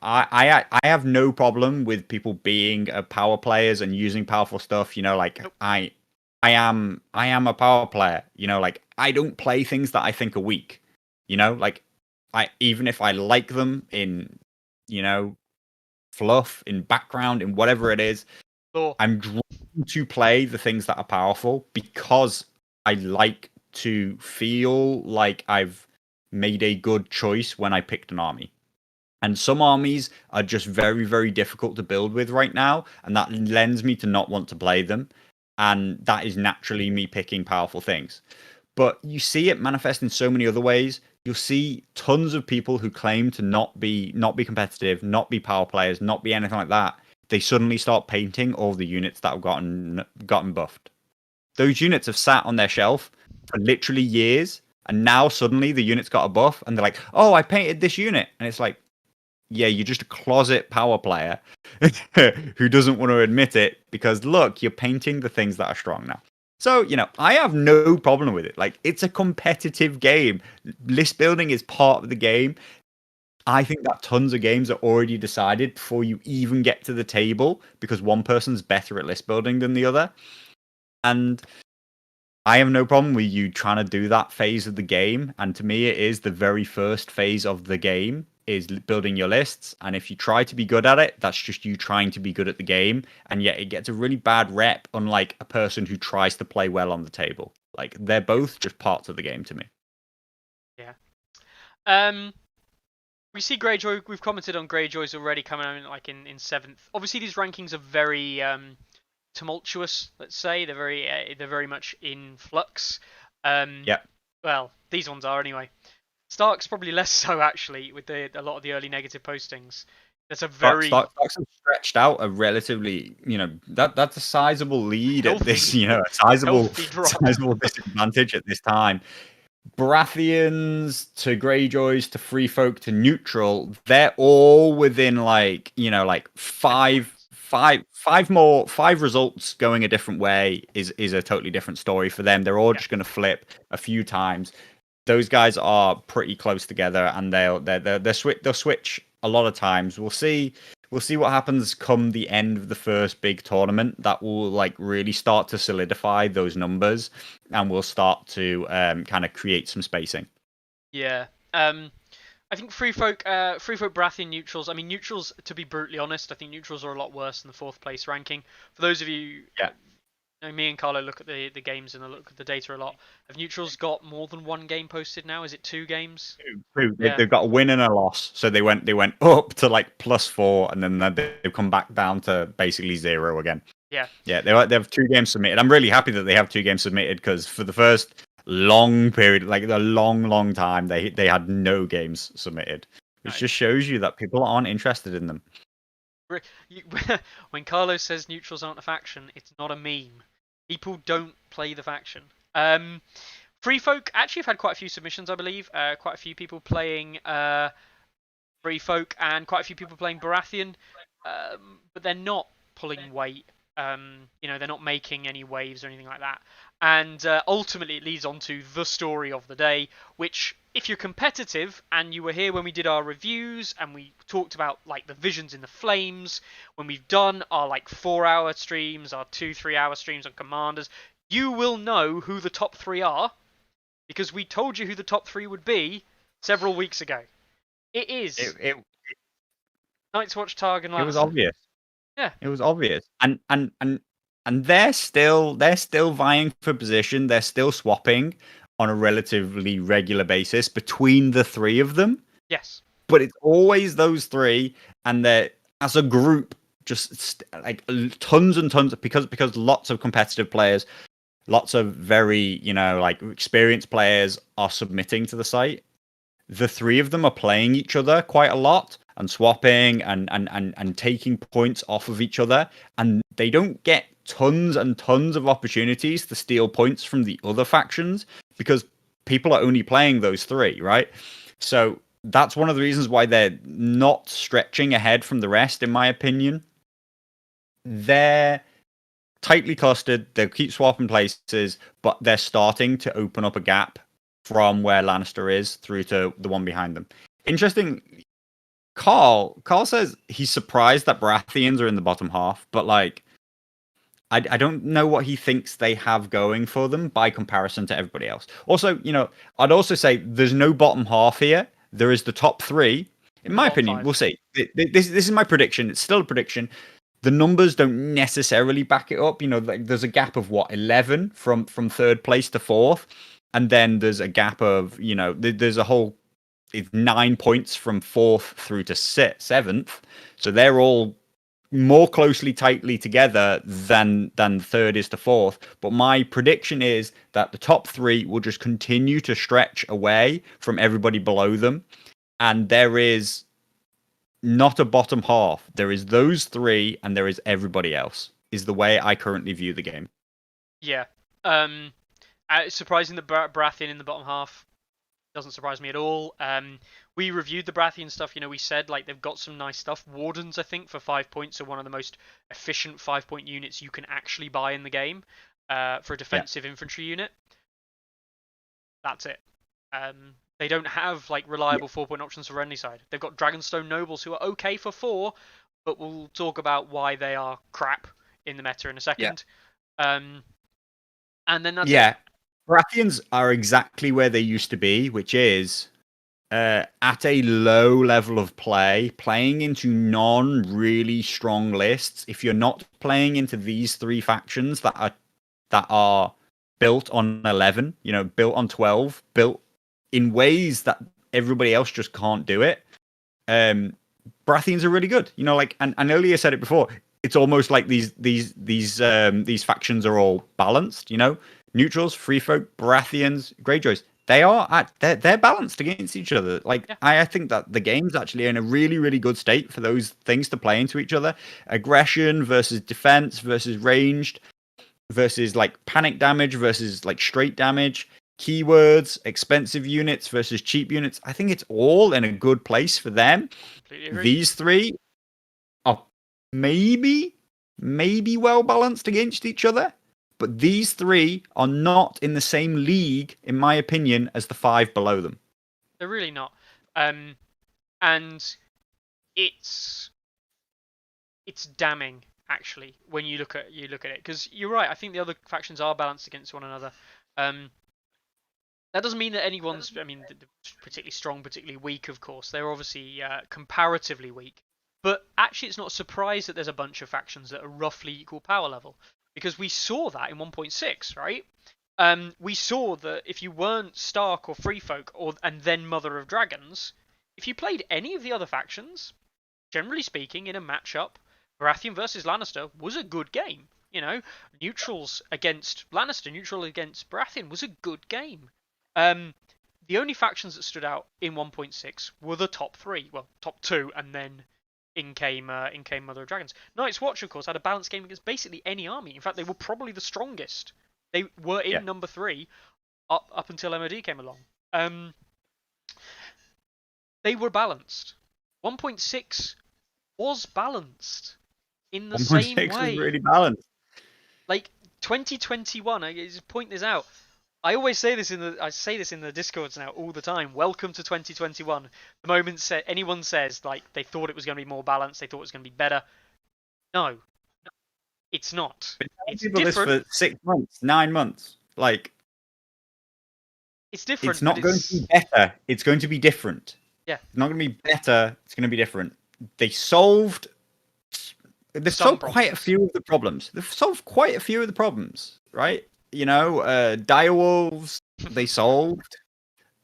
I have no problem with people being power players and using powerful stuff. Like Nope. I am a power player. Like I don't play things that I think are weak. Like I even if I like them in you know fluff, in background, in whatever it is, Thor. I'm drawn to play the things that are powerful because I like to feel like I've made a good choice when I picked an army. And some armies are just very, very difficult to build with right now, and that lends me to not want to play them. And that is naturally me picking powerful things. But you see it manifest in so many other ways. You'll see tons of people who claim to not be competitive, not be power players, not be anything like that. They suddenly start painting all the units that have gotten buffed. Those units have sat on their shelf for literally years, and now suddenly the unit's got a buff, and they're like, "Oh, I painted this unit," and it's like, yeah, you're just a closet power player who doesn't want to admit it because look, you're painting the things that are strong now. So, I have no problem with it. Like, it's a competitive game. List building is part of the game. I think that tons of games are already decided before you even get to the table because one person's better at list building than the other. And I have no problem with you trying to do that phase of the game. And to me, it is the very first phase of the game is building your lists. And if you try to be good at it, that's just you trying to be good at the game. And yet it gets a really bad rep, unlike a person who tries to play well on the table. Like they're both just parts of the game to me. Yeah. Um. We see Greyjoy. We've commented on Greyjoy's already coming in like in seventh. Obviously, these rankings are very tumultuous. Let's say they're very much in flux. Um. Yeah. Well, these ones are anyway. Stark's probably less so actually with a lot of the early negative postings. That's a very Stocks have stretched out a relatively, that's a sizable lead at this, healthy a sizable, healthy drop. sizable disadvantage at this time. Baratheons to Greyjoys to Free Folk to neutral, they're all within like 10 five, points. five, five results going a different way is a totally different story for them. They're all Yeah. just going to flip a few times. Those guys are pretty close together, and they'll switch a lot of times. We'll see what happens come the end of the first big tournament. That will like really start to solidify those numbers, and we'll start to kind of create some spacing. Yeah. Um. I think Free Folk Baratheon neutrals. I mean, neutrals. To be brutally honest, I think neutrals are a lot worse than the fourth place ranking. For those of you, Yeah. me and Carlo look at the games and look at the data a lot. Have neutrals got more than one game posted now? Is it 2 games? Yeah. They've got a win and a loss, so they went up to like +4, and then they've come back down to basically 0 again. Yeah. Yeah, they have 2 games submitted. I'm really happy that they have 2 games submitted because for the first long period, like a long time, they had no games submitted, which Nice. just shows you that people aren't interested in them. When Carlos says neutrals aren't a faction, it's not a meme. People don't play the faction. Free Folk actually have had quite a few submissions, I believe. Quite a few people playing Free Folk and quite a few people playing Baratheon, but they're not pulling weight. They're not making any waves or anything like that. And ultimately, it leads on to the story of the day, which, if you're competitive and you were here when we did our reviews and we talked about like the visions in the flames, when we've done our like 4-hour streams, our 2-3 hour streams on commanders, you will know who the top 3 are because we told you who the top 3 would be several weeks ago. It is It Night's Watch, Targ, and it was Lannister. obvious. Yeah. It was obvious, and they're still vying for position. They're still swapping on a relatively regular basis between the three of them. Yes. But it's always those three, and they're as a group just like tons and tons because lots of competitive players, lots of very like experienced players are submitting to the site. The three of them are playing each other quite a lot and swapping and taking points off of each other, and they don't get tons and tons of opportunities to steal points from the other factions because people are only playing those three, right? So that's one of the reasons why they're not stretching ahead from the rest, in my opinion. They're tightly clustered, they'll keep swapping places, but they're starting to open up a gap from where Lannister is through to the one behind them. Interesting. Carl says he's surprised that Baratheons are in the bottom half, but like I don't know what he thinks they have going for them by comparison to everybody else. Also, I'd also say there's no bottom half here. There is the top 3. In And the my bottom opinion, 5. we'll see. This is my prediction. It's still a prediction. The numbers don't necessarily back it up. Like there's a gap of 11 from third place to fourth, and then there's a gap of there's a whole it's 9 points from fourth through to seventh. So they're all more closely tightly together than third is to fourth. But my prediction is that the top 3 will just continue to stretch away from everybody below them, and there is not a bottom half. There is those 3, and there is everybody else. Is the way I currently view the game. Yeah. It's surprising that Baratheon in the bottom half doesn't surprise me at all. We reviewed the Baratheon stuff. We said like they've got some nice stuff. Wardens, I think, for 5 points are one of the most efficient 5-point units you can actually buy in the game. For a defensive infantry unit. That's it. They don't have like reliable 4-point options for any side. They've got Dragonstone Nobles who are okay for 4, but we'll talk about why they are crap in the meta in a second. And then that's it. Baratheons are exactly where they used to be, which is at a low level of play, playing into non-really strong lists. If you're not playing into these 3 factions that are built on 11, built on 12, built in ways that everybody else just can't do it, Baratheons are really good. And earlier said it before. It's almost like these factions are all balanced. Neutrals, Free Folk, Baratheons, Greyjoys. They're balanced against each other. I think that the game's actually in a really, really good state for those things to play into each other. Aggression versus defense versus ranged versus like panic damage versus like straight damage. Keywords, expensive units versus cheap units. I think it's all in a good place for them. These 3 are maybe well balanced against each other. But these 3 are not in the same league, in my opinion, as the 5 below them. They're really not. And it's damning actually when you look at it, because you're right. I think the other factions are balanced against one another. That doesn't mean that anyone's, I mean, particularly strong, particularly weak, of course. They're obviously comparatively weak. But actually, it's not a surprise that there's a bunch of factions that are roughly equal power level. Because we saw that in 1.6, right? We saw that if you weren't Stark or Free Folk, and then Mother of Dragons, if you played any of the other factions, generally speaking, in a matchup, Baratheon versus Lannister was a good game. You know, neutrals against Lannister, neutral against Baratheon was a good game. Um, the only factions that stood out in 1.6 were the top three, well, top two, and then in came Mother of Dragons. Night's Watch, of course, had a balanced game against basically any army. In fact, they were probably the strongest. They were Yeah. in number three up until MOD came along. Um, they were balanced. 1.6 was balanced in the same 1.6 was way. really balanced. Like 2021, I just point this out. I always say this in the Discords now all the time. Welcome to 2021. The moment anyone says like they thought it was going to be more balanced, they thought it was going to be better. No, it's not. Been telling It's people this different. for 6 months, 9 months. Like, It's it's different, but not going to be it's better. It's going to be different. yeah. It's not going to be better. It's going to be different. They solved. They've Some solved quite a problems. few of the problems. They've solved quite a few of the problems, right? You know, direwolves. They solved.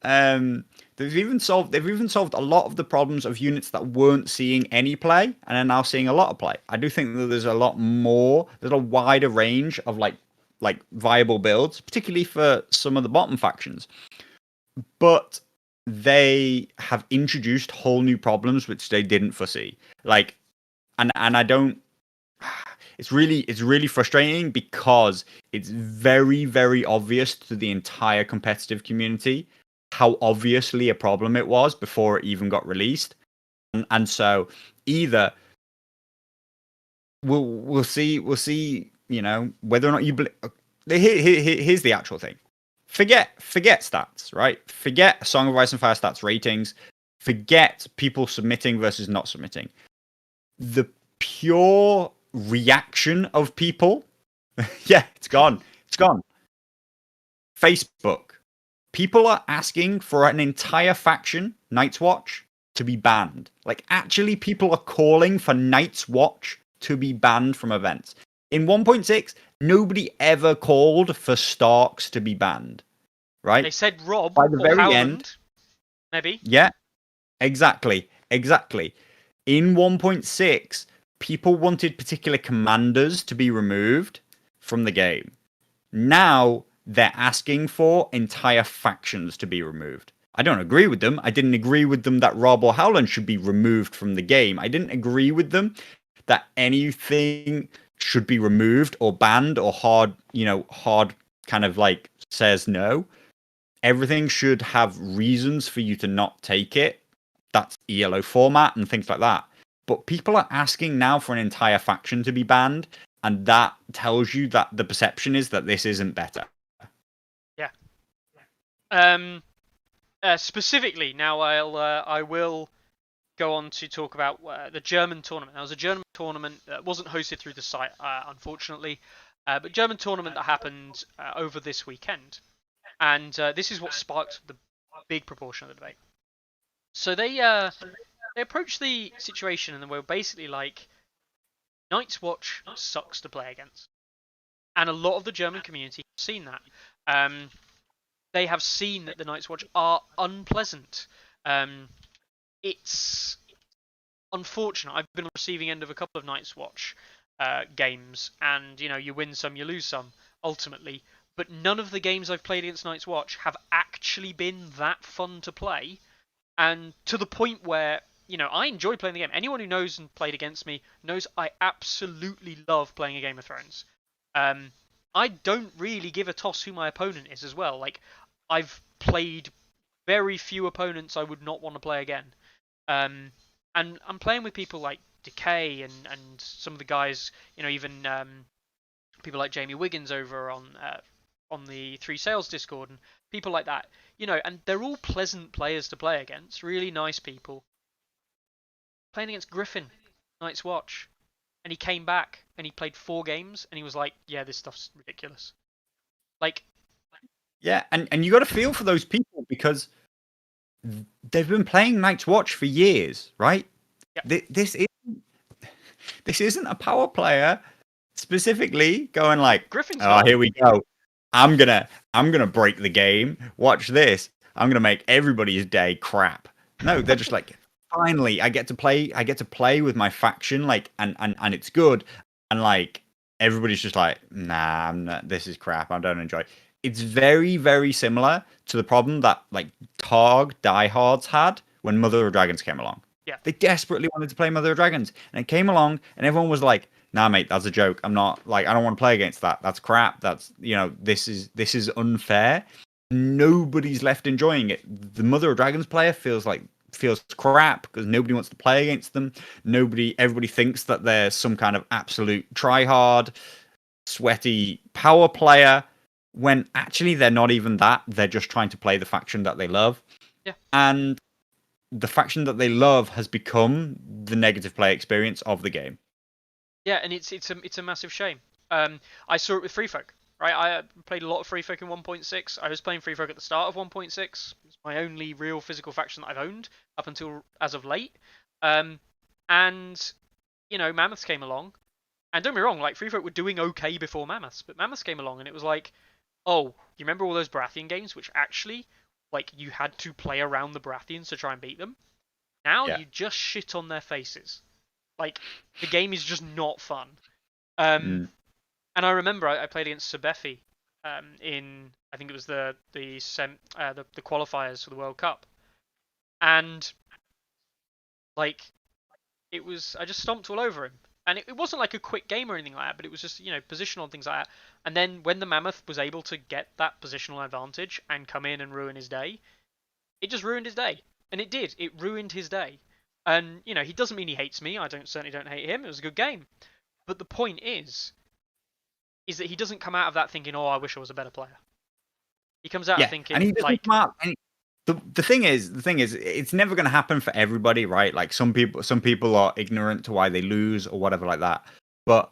Um, they've even solved a lot of the problems of units that weren't seeing any play and are now seeing a lot of play. I do think that there's a lot more. There's a wider range of like viable builds, particularly for some of the bottom factions. But they have introduced whole new problems which they didn't foresee. Like, and I don't. It's really frustrating because it's very obvious to the entire competitive community how obviously a problem it was before it even got released. And so either we'll see whether or not here's the actual thing. Forget stats, right? Forget Song of Ice and Fire stats ratings. Forget people submitting versus not submitting. The pure reaction of people. Yeah, it's gone. It's gone. Facebook. People are asking for an entire faction, Night's Watch, to be banned. Like, actually, people are calling for Night's Watch to be banned from events. In 1.6, nobody ever called for Starks to be banned, They right? said Rob By the or very end, Howland, maybe. yeah, exactly. In 1.6, people wanted particular commanders to be removed from the game. Now they're asking for entire factions to be removed. I don't agree with them. I didn't agree with them that Rob or Howland should be removed from the game. I didn't agree with them that anything should be removed or banned or hard kind of like says no. Everything should have reasons for you to not take it. That's ELO format and things like that. But people are asking now for an entire faction to be banned, and that tells you that the perception is that this isn't better. Yeah. Specifically, now I will go on to talk about the German tournament. Now, it was a German tournament that wasn't hosted through the site, unfortunately, but German tournament that happened over this weekend, and this is what sparked the big proportion of the debate. So they approached the situation and they were basically like, Night's Watch sucks to play against, and a lot of the German community have seen that. Um, they have seen that the Night's Watch are unpleasant. It's unfortunate. I've been on the receiving end of a couple of Night's Watch games, and you win some, you lose some, ultimately. But none of the games I've played against Night's Watch have actually been that fun to play, and to the point where I enjoy playing the game. Anyone who knows and played against me knows I absolutely love playing a Game of Thrones. Um, I don't really give a toss who my opponent is as well. Like, I've played very few opponents I would not want to play again. Um, and I'm playing with people like Decay and some of the guys, even people like Jamie Wiggins over on the Three Sales Discord and people like that. And they're all pleasant players to play against, really nice people. Playing against Griffin, Night's Watch, and he came back and he played 4 games and he was like, "Yeah, this stuff's ridiculous." Like, Yeah, and you got to feel for those people because they've been playing Night's Watch for years, right? Yeah. This isn't a power player specifically going like, Griffin's oh, not. here we go. I'm gonna break the game. Watch this. I'm gonna make everybody's day crap. No, they're just like, finally, I get to play. I get to play with my faction, like, and it's good. And like everybody's just like, nah, I'm not, this is crap. I don't enjoy it. It's very, very similar to the problem that like Targ diehards had when Mother of Dragons came along. Yeah. They desperately wanted to play Mother of Dragons, and it came along, and everyone was like, "Nah, mate, that's a joke. I'm not like I don't want to play against that. That's crap. That's this is unfair." Nobody's left enjoying it. The Mother of Dragons player feels crap because nobody wants to play against them. Everybody thinks that they're some kind of absolute tryhard, sweaty power player when actually they're not even that. They're just trying to play the faction that they love. Yeah. And the faction that they love has become the negative play experience of the game. Yeah, and it's a massive shame. I saw it with Free Folk. Right, I played a lot of Free Folk in 1.6. I was playing Free Folk at the start of 1.6. It's my only real physical faction that I've owned up until as of late. And Mammoths came along, and don't get me wrong, like Free Folk were doing okay before Mammoths, but Mammoths came along, and it was like, oh, you remember all those Baratheon games, which actually, like, you had to play around the Baratheons to try and beat them. Now Yeah. you just shit on their faces. Like, the game is just not fun. Mm. And I remember I played against Sabefi in, I think it was the qualifiers for the World Cup, and like I just stomped all over him. And it wasn't like a quick game or anything like that, but it was just positional and things like that. And then when the Mammoth was able to get that positional advantage and come in and ruin his day, it just ruined his day. And it did. It ruined his day. And he doesn't mean he hates me. I certainly don't hate him. It was a good game. But the point is that he doesn't come out of that thinking, "Oh, I wish I was a better player." He comes out of Yeah, and he thinking doesn't like, come out. And the thing is, it's never going to happen for everybody, right? Like some people are ignorant to why they lose or whatever like that. But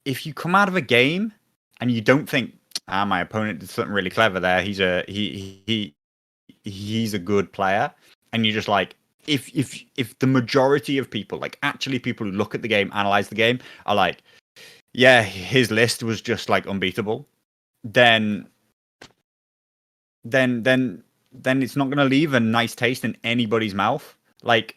if you come out of a game and you don't think, my opponent did something really clever there. He's a good player, and you're just like, if the majority of people, like actually people who look at the game, analyze the game, are like, yeah, his list was just like unbeatable, then then then then it's not going to leave a nice taste in anybody's mouth. Like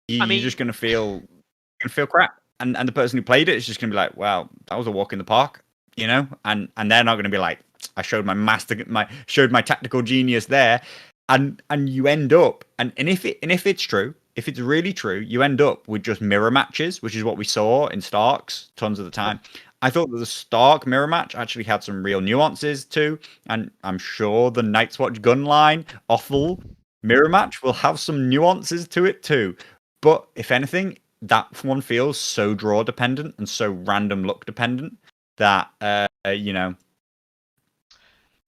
I you're just mean, going to feel crap, and the person who played it is just going to be like, "Well, that was a walk in the park," and they're not going to be like, "I showed my tactical genius there," and you end up and if it's true. If it's really true, you end up with just mirror matches, which is what we saw in Starks tons of the time. I thought that the Stark mirror match actually had some real nuances too, and I'm sure the Night's Watch gunline awful mirror match will have some nuances to it too. But if anything, that one feels so draw dependent and so random luck dependent that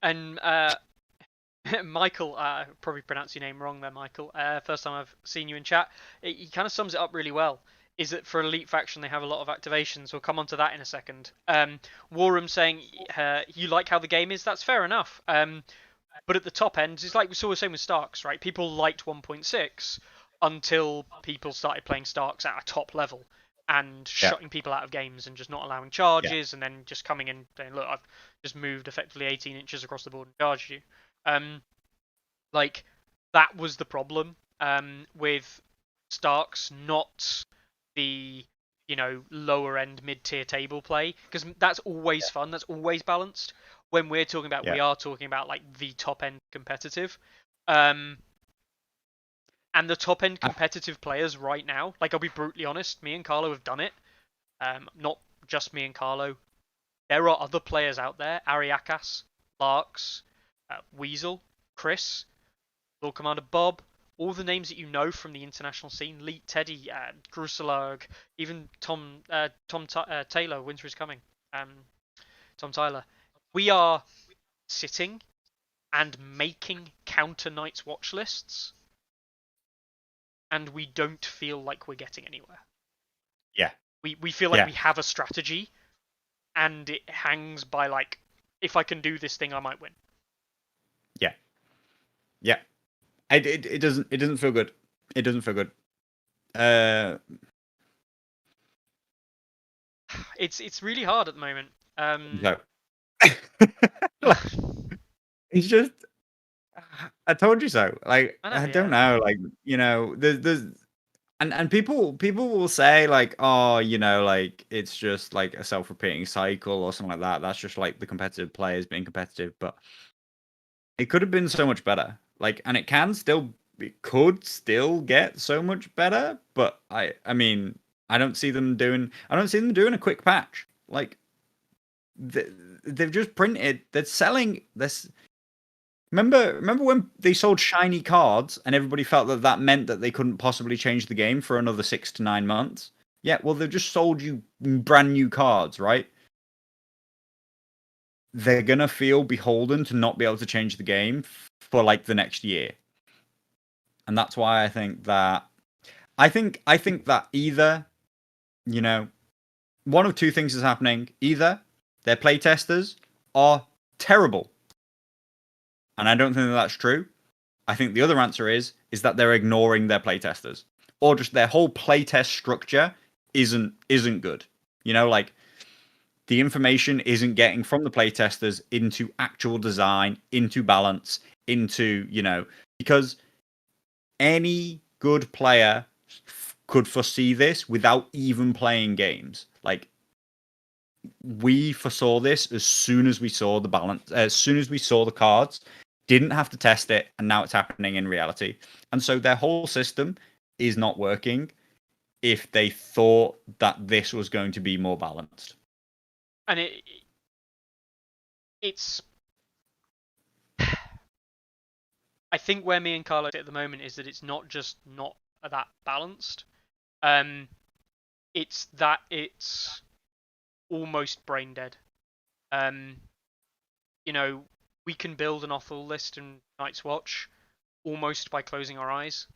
and Michael, probably pronounced your name wrong there, Michael. First time I've seen you in chat. He kind of sums it up really well. Is that for Elite Faction they have a lot of activations? We'll come on to that in a second. Warham saying you like how the game is. That's fair enough. But at the top end, it's like we saw the same with Starks, right? People liked 1.6 until people started playing Starks at a top level and yeah, shutting people out of games and just not allowing yeah, charges and then just coming in saying, look, I've just moved effectively 18 inches across the board and charged you. Um, like that was the problem with Starks, not the lower end mid tier table play, because that's always fun, that's always balanced. When we're talking about, yeah. we are talking about like the top end competitive, um, and the top end I, competitive players right now. Like I'll be brutally honest, me and Carlo have done it. Not just me and Carlo. There are other players out there: Ariakas, Larks, Weasel, Chris, Lord Commander Bob, all the names that you know from the international scene, Lee, Teddy, Gruselarg, even Tom Taylor, Winter is Coming, Tom Tyler. We are sitting and making counter Night's Watch lists, and we don't feel like we're getting anywhere. yeah, We feel like yeah, we have a strategy, and it hangs by like if I can do this thing, I might win. Yeah. Yeah. It doesn't feel good. It doesn't feel good. It's really hard at the moment. No. Like, it's just I told you so. Like I know, I don't yeah. know. Like there's and people will say like, oh, like it's just like a self-repeating cycle or something like that. That's just like the competitive players being competitive, but it could have been so much better. Like, and it could still get so much better. But I mean, I don't see them doing a quick patch. Like they've just printed. They're selling this. Remember when they sold shiny cards and everybody felt that that meant that they couldn't possibly change the game for another 6 to 9 months? Yeah, well, they've just sold you brand new cards, right? They're gonna feel beholden to not be able to change the game for like the next year, and that's why I think that either you know one of two things is happening: either their playtesters are terrible, and I don't think that that's true. I think the other answer is that they're ignoring their playtesters, or just their whole playtest structure isn't good. Like the information isn't getting from the playtesters into actual design, into balance, into because any good player could foresee this without even playing games. Like we foresaw this as soon as we saw the balance, as soon as we saw the cards, didn't have to test it, and now it's happening in reality. And so their whole system is not working if they thought that this was going to be more balanced. And it's I think where me and Carlo at the moment is that it's not just not that balanced. Um, it's that it's almost brain dead. Um, we can build an awful list in Night's Watch almost by closing our eyes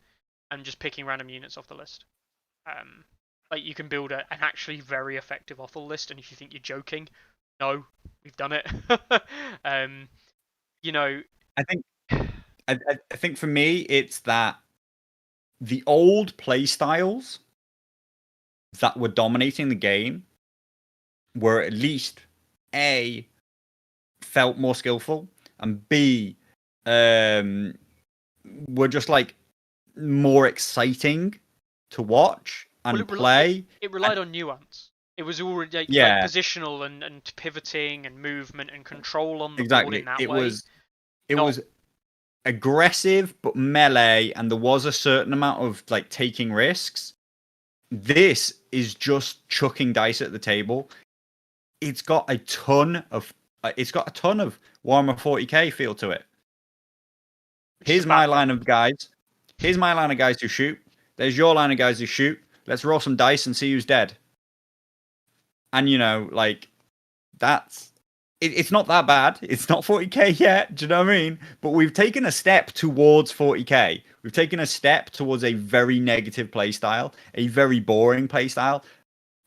and just picking random units off the list. Um, like you can build an actually very effective awful list, and if you think you're joking, no, we've done it. um, you know, I think I think for me it's that the old play styles that were dominating the game were at least A, felt more skillful, and B, um were just like more exciting to watch well, and play. it And relied on nuance. It was already like yeah, positional and pivoting and movement and control on the board in exactly. that It way. was it Not was aggressive but melee, and there was a certain amount of like taking risks. This is just chucking dice at the table. It's got a ton of Warhammer 40k feel to it. which is a Here's bad my thing. line of guys. Here's my line of guys who shoot. There's your line of guys who shoot. Let's roll some dice and see who's dead. And like it's not that bad. It's not 40k yet. Do you know what I mean? But we've taken a step towards 40k. We've taken a step towards a very negative playstyle, a very boring playstyle,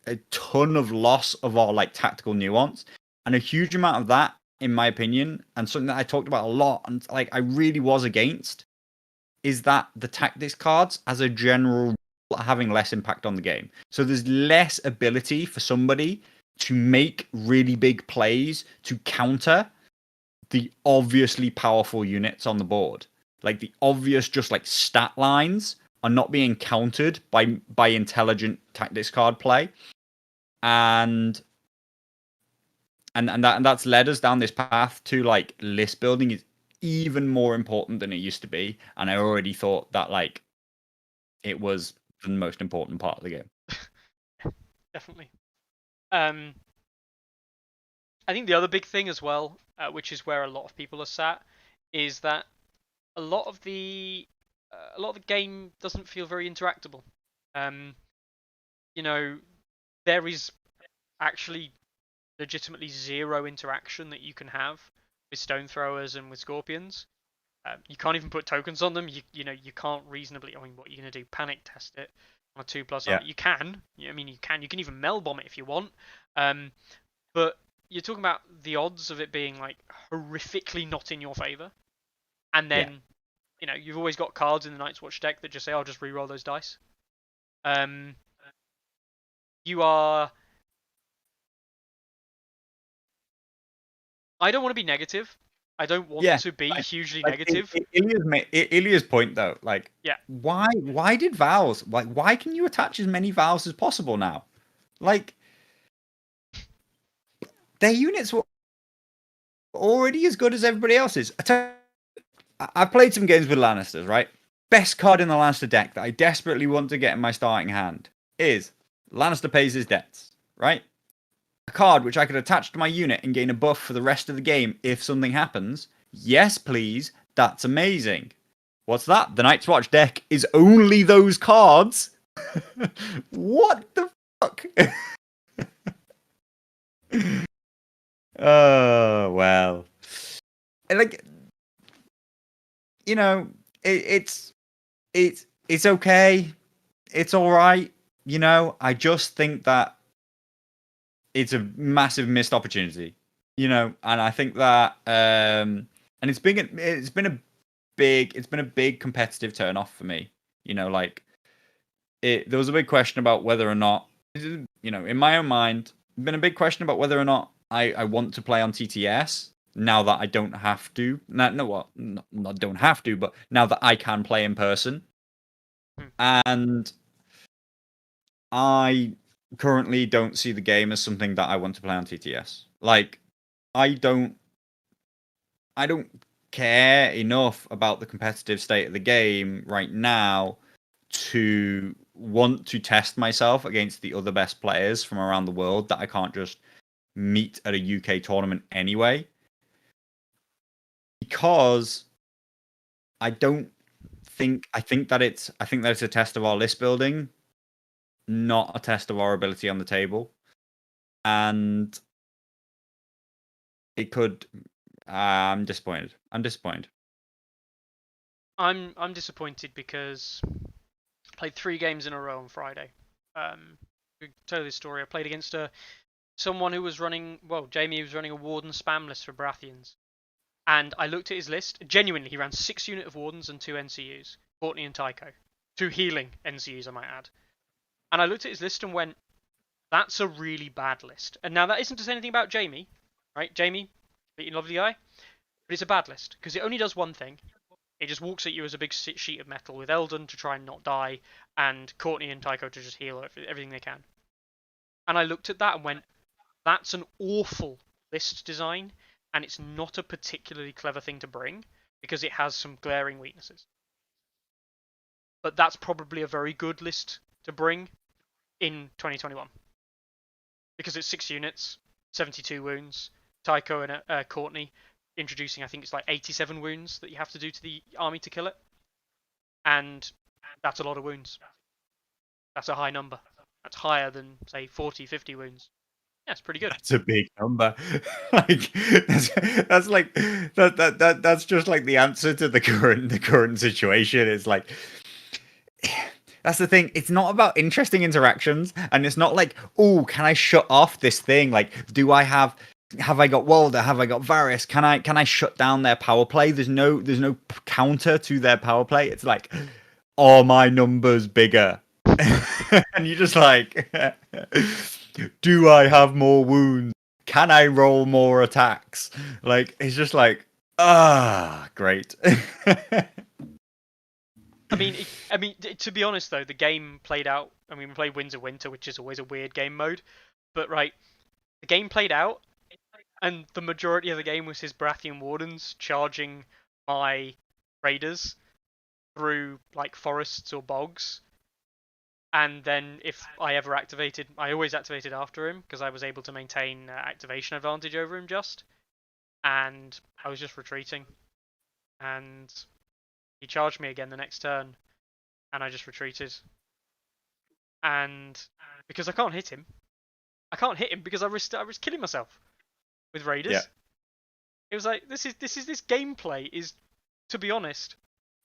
a ton of loss of our like tactical nuance, and a huge amount of that, in my opinion, and something that I talked about a lot, and like I really was against, is that the tactics cards, as a general rule, are having less impact on the game. So there's less ability for somebody to make really big plays to counter the obviously powerful units on the board. Like the obvious just like stat lines are not being countered by intelligent tactics card play. And that's led us down this path to like list building is even more important than it used to be. And I already thought that like it was the most important part of the game. Definitely. Um, I think the other big thing as well, which is where a lot of people are sat, is that a lot of the game doesn't feel very interactable. Um, there is actually legitimately zero interaction that you can have with stone throwers and with scorpions. You can't even put tokens on them. You can't reasonably. I mean, what are you gonna do? Panic test it on a 2+ Yeah. armor? You can. I mean, you can. You can even mel bomb it if you want. But you're talking about the odds of it being like horrifically not in your favor, and Yeah. then you've always got cards in the Night's Watch deck that just say, "I'll just re-roll those dice." Um, you are. I don't want to be negative. I don't want Yeah. to be hugely Like negative. Ilya's point though, like Yeah. why did Vows, like why can you attach as many Vows as possible now? Like their units were already as good as everybody else's. I've played some games with Lannisters, right? Best card in the Lannister deck that I desperately want to get in my starting hand is Lannister pays his debts, right? A card which I could attach to my unit and gain a buff for the rest of the game if something happens. Yes, please. That's amazing. What's that? The Night's Watch deck is only those cards? What the fuck? Oh, well. Like, you know, it's okay. It's all right. I just think that it's a massive missed opportunity. And I think that and it's been a big competitive turn off for me. Like there was a big question about whether or not in my own mind, been a big question about whether or not I want to play on TTS now that I don't have to. No, what? Not don't have to, but now that I can play in person. And I currently don't see the game as something that I want to play on TTS. Like, I don't care enough about the competitive state of the game right now to want to test myself against the other best players from around the world that I can't just meet at a UK tournament anyway. Because I think that it's a test of our list building, not a test of our ability on the table. And it could. I'm disappointed. I'm disappointed. I'm disappointed because I played 3 games in a row on Friday. To tell you this story, I played against someone who was running. Well, Jamie was running a Warden spam list for Baratheons, and I looked at his list. Genuinely, he ran 6 unit of Wardens and 2 NCUs, Courtney and Tycho, 2 healing NCUs, I might add. And I looked at his list and went, "That's a really bad list." And now that isn't to say anything about Jamie, right? Jamie, completely lovely guy, but it's a bad list because it only does one thing. It just walks at you as a big sheet of metal with Eldon to try and not die, and Courtney and Tycho to just heal everything they can. And I looked at that and went, that's an awful list design, and it's not a particularly clever thing to bring because it has some glaring weaknesses. But that's probably a very good list to bring in 2021 because it's 6 units, 72 wounds. Tycho and Courtney introducing, I think it's like 87 wounds that you have to do to the army to kill it, and that's a lot of wounds. That's a high number. That's higher than say 40, 50 wounds. Yeah, it's pretty good. That's a big number. Like that's like that's just like the answer to the current situation. It's like that's the thing. It's not about interesting interactions, and it's not like, oh, can I shut off this thing? Like, have I got Walder? Have I got Varys? Can I shut down their power play? There's no counter to their power play. It's like, are my numbers bigger? And you're just like, do I have more wounds? Can I roll more attacks? Like, it's just like, great. I mean, to be honest though, the game played out. I mean, we played Winds of Winter, which is always a weird game mode, but right, the game played out, and the majority of the game was his Baratheon Wardens charging my raiders through like forests or bogs. And then if I ever activated, I always activated after him because I was able to maintain activation advantage over him just. And I was just retreating. And he charged me again the next turn. And I just retreated. And because I can't hit him. I can't hit him because I risked killing myself with raiders. Yeah. It was like this gameplay is, to be honest,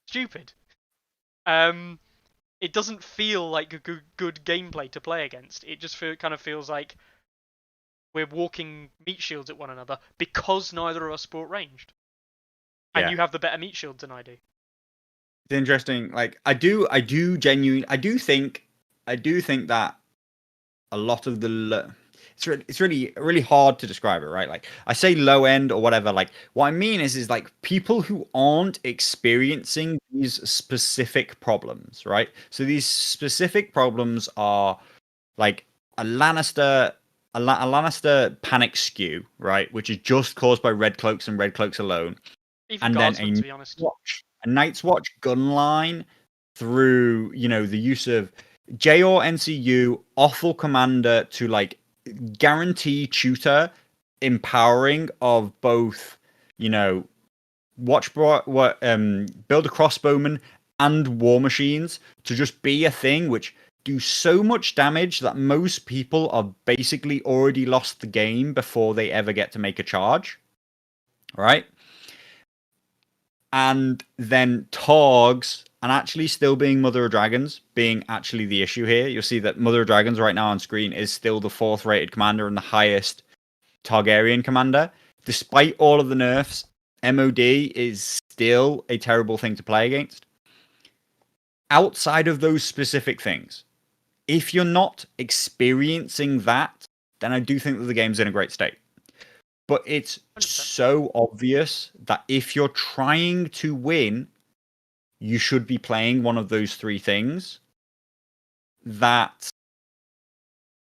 stupid. It doesn't feel like a good gameplay to play against. It just kind of feels like we're walking meat shields at one another because neither of us sport ranged, and Yeah. you have the better meat shield than I do. It's interesting. Like I do think that a lot of it's really hard to describe it, right? Like I say low end or whatever. Like what I mean is like people who aren't experiencing these specific problems, right? So these specific problems are like a a Lannister panic skew, right, which is just caused by red cloaks and red cloaks alone, Even and then guardsmen, to be honest. A Night's Watch gun line through, the use of J or NCU, awful commander to like guarantee tutor empowering of both, you know, build a crossbowman and war machines to just be a thing which do so much damage that most people are basically already lost the game before they ever get to make a charge, right? And then Torgs, and actually still being Mother of Dragons being actually the issue here. You'll see that Mother of Dragons right now on screen is still the 4th rated commander and the highest Targaryen commander. Despite all of the nerfs, MOD is still a terrible thing to play against. Outside of those specific things, if you're not experiencing that, then I do think that the game's in a great state. But it's 100%. so obvious that if you're trying to win, you should be playing one of those 3 things, that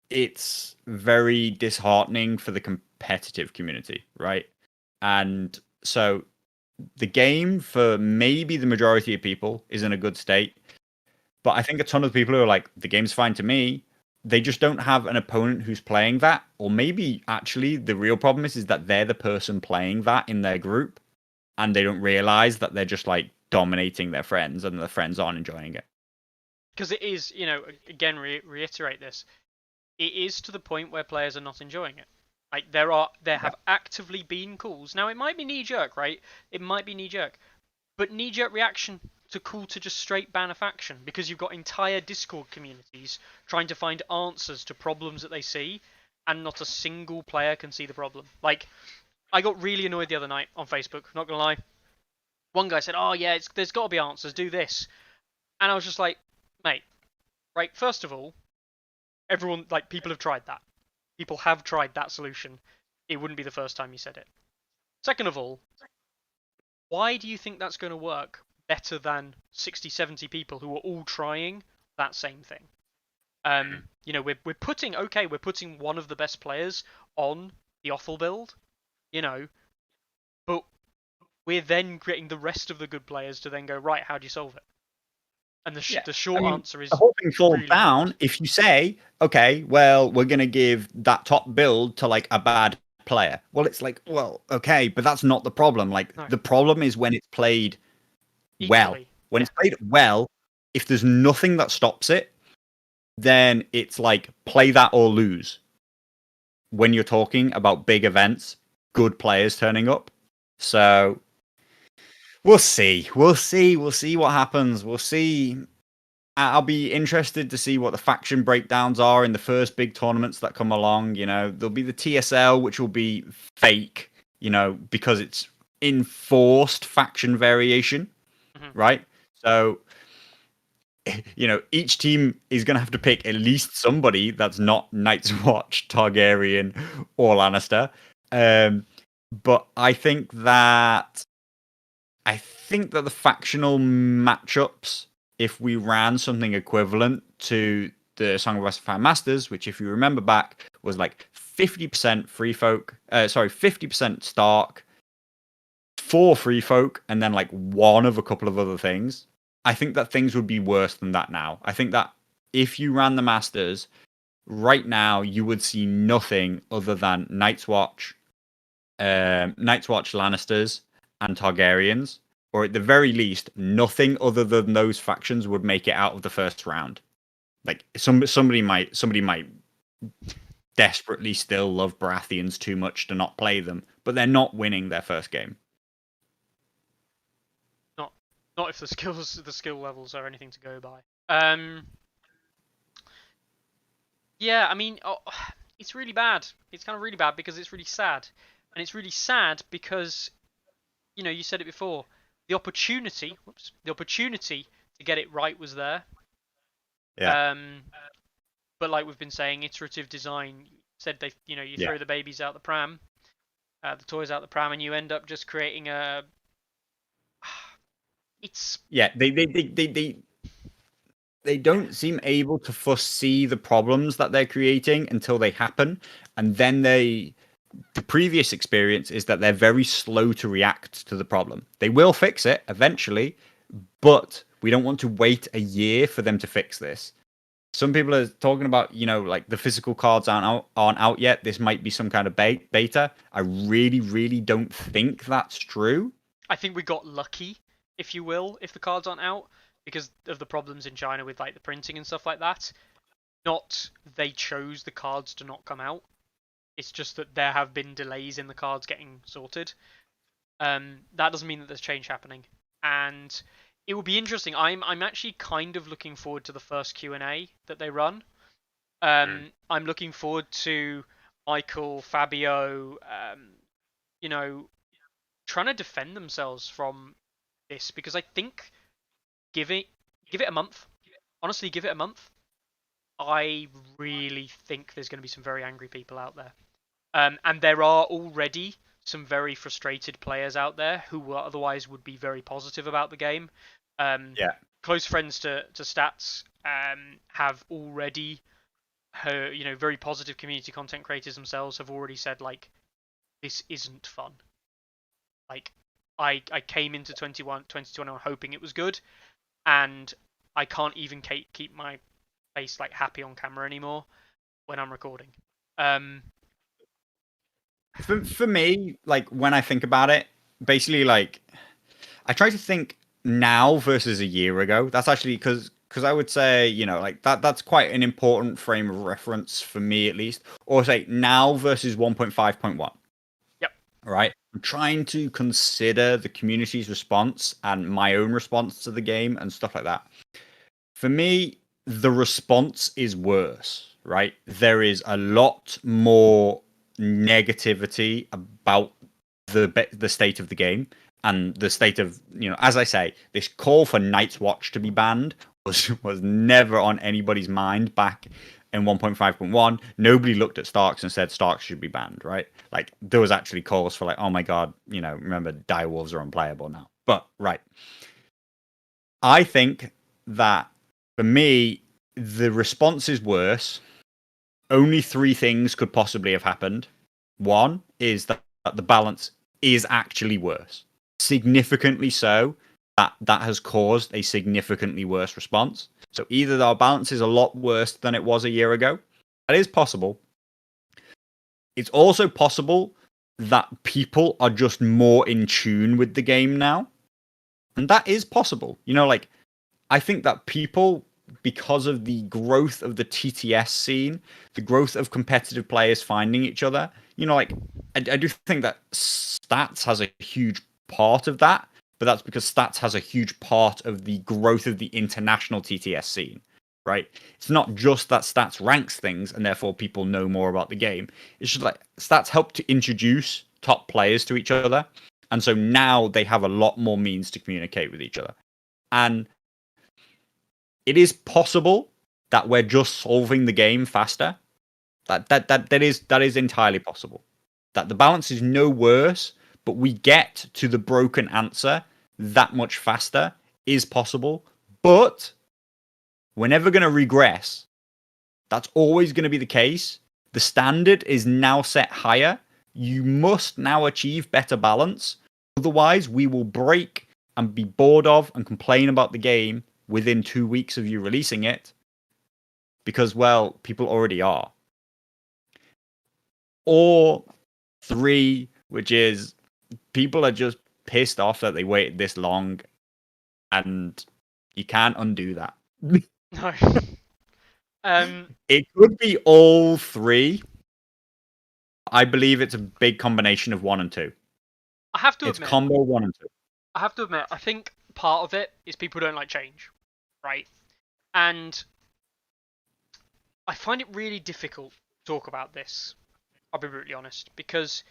it's very disheartening for the competitive community, right? And so the game, for maybe the majority of people, is in a good state. But I think a ton of people who are like, the game's fine to me, they just don't have an opponent who's playing that. Or maybe actually the real problem is that they're the person playing that in their group, and they don't realize that they're just like dominating their friends and their friends aren't enjoying it. Because it is, again, reiterate this, it is to the point where players are not enjoying it. Like there have actively been calls. Now it might be knee jerk, right? It might be knee jerk, but knee jerk reaction to call to just straight ban a faction because you've got entire Discord communities trying to find answers to problems that they see, and not a single player can see the problem. Like I got really annoyed the other night on Facebook. Not gonna lie, one guy said, "Oh yeah, there's got to be answers. Do this," and I was just like, "Mate, right? First of all, everyone people have tried that. People have tried that solution. It wouldn't be the first time you said it. Second of all, why do you think that's going to work better than 60, 70 people who are all trying that same thing? We're putting one of the best players on the Othel build, but we're then getting the rest of the good players to then go, right, how do you solve it? And the short answer is the whole thing falls really down hard. if you say, okay, well, we're going to give that top build to like a bad player. Well, it's like, well, okay, but that's not the problem. Like No. the problem is when it's played well. Equally. When it's played well, if there's nothing that stops it, then it's like play that or lose. When you're talking about big events, good players turning up. So we'll see. We'll see what happens. We'll see. I'll be interested to see what the faction breakdowns are in the first big tournaments that come along. There'll be the TSL, which will be fake, because it's enforced faction variation, right? So, each team is going to have to pick at least somebody that's not Night's Watch, Targaryen, or Lannister. But I think that the factional matchups, if we ran something equivalent to the Song of Ice and Fire Masters, which, if you remember back, was like 50% free folk, 50% Stark, 4 free folk, and then like one of a couple of other things. I think that things would be worse than that now. I think that if you ran the Masters right now, you would see nothing other than Night's Watch, Lannisters, and Targaryens. Or at the very least, nothing other than those factions would make it out of the first round. Like somebody might desperately still love Baratheons too much to not play them, but they're not winning their first game. Not if the skill levels are anything to go by. Yeah, I mean, it's really bad. It's kind of really bad because it's really sad, and it's really sad because you said it before. The opportunity to get it right was there. Yeah. Um, but like we've been saying, iterative design said you Yeah. throw the babies out the pram, the toys out the pram, and you end up just creating a. It's Yeah. They don't seem able to foresee the problems that they're creating until they happen, and then the previous experience is that they're very slow to react to the problem. They will fix it eventually, but we don't want to wait a year for them to fix this. Some people are talking about, like the physical cards aren't out yet. This might be some kind of beta. I really, really don't think that's true. I think we got lucky, if you will, if the cards aren't out because of the problems in China with like the printing and stuff like that. Not they chose the cards to not come out. It's just that there have been delays in the cards getting sorted. That doesn't mean that there's change happening, and it will be interesting. I'm actually kind of looking forward to the first Q&A that they run. I'm looking forward to Michael, Fabio, you know, trying to defend themselves from this because I think give it a month. Honestly, give it a month. I really think there's going to be some very angry people out there. And there are already some very frustrated players out there who otherwise would be very positive about the game. Yeah. Close friends to Stats have already heard, very positive community content creators themselves have already said like, this isn't fun. Like, I came into 2021 hoping it was good, and I can't even keep my face like happy on camera anymore when I'm recording. For me, like when I think about it, basically like I try to think now versus a year ago. That's actually because I would say, like that's quite an important frame of reference for me at least. Or say now versus 1.5.1. Yep. Right? I'm trying to consider the community's response and my own response to the game and stuff like that. For me, the response is worse, right? There is a lot more negativity about the state of the game and the state of, as I say, this call for Night's Watch to be banned was never on anybody's mind back in 1.5.1. Nobody looked at Starks and said Starks should be banned, right? Like there was actually calls for like, oh my god, remember direwolves are unplayable now. But right. I think that for me, the response is worse. Only three things could possibly have happened. One is that the balance is actually worse, significantly so. That has caused a significantly worse response. So either our balance is a lot worse than it was a year ago. That is possible. It's also possible that people are just more in tune with the game now. And that is possible. Like I think that people, because of the growth of the TTS scene, the growth of competitive players finding each other, like I do think that Stats has a huge part of that, but that's because Stats has a huge part of the growth of the international TTS scene, right? It's not just that Stats ranks things and therefore people know more about the game. It's just like Stats help to introduce top players to each other. And so now they have a lot more means to communicate with each other. And it is possible that we're just solving the game faster. That is entirely possible. That the balance is no worse, but we get to the broken answer that much faster is possible. But we're never going to regress. That's always going to be the case. The standard is now set higher. You must now achieve better balance. Otherwise, we will break and be bored of and complain about the game within 2 weeks of you releasing it because, well, people already are. Or three, which is people are just pissed off that they waited this long and you can't undo that. No. It could be all three. I believe it's a big combination of one and two. I have to It's admit, combo one and two. I think part of it is people don't like change, right? And I find it really difficult talk about this. I'll be brutally honest, because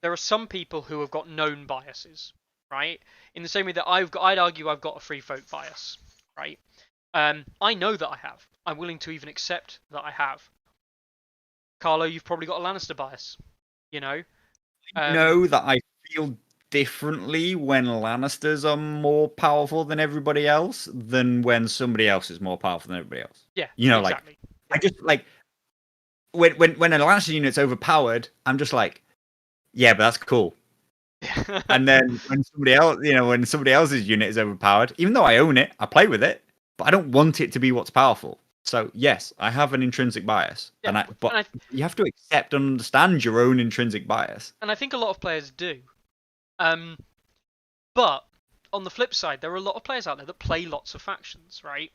there are some people who have got known biases, right? In the same way that I'd argue I've got a free folk bias, right? I know that I have. I'm willing to even accept that I have. Carlo, you've probably got a Lannister bias, you know. Know that I feel differently when Lannisters are more powerful than everybody else than when somebody else is more powerful than everybody else. Yeah, You know, like exactly. I just like when a Lannister unit's overpowered, I'm just like, yeah, but that's cool. And then when somebody else, when somebody else's unit is overpowered, even though I own it, I play with it, but I don't want it to be what's powerful. So yes, I have an intrinsic bias, Yeah, but you have to accept and understand your own intrinsic bias. and I think a lot of players do. Um, but on the flip side, there are a lot of players out there that play lots of factions, right?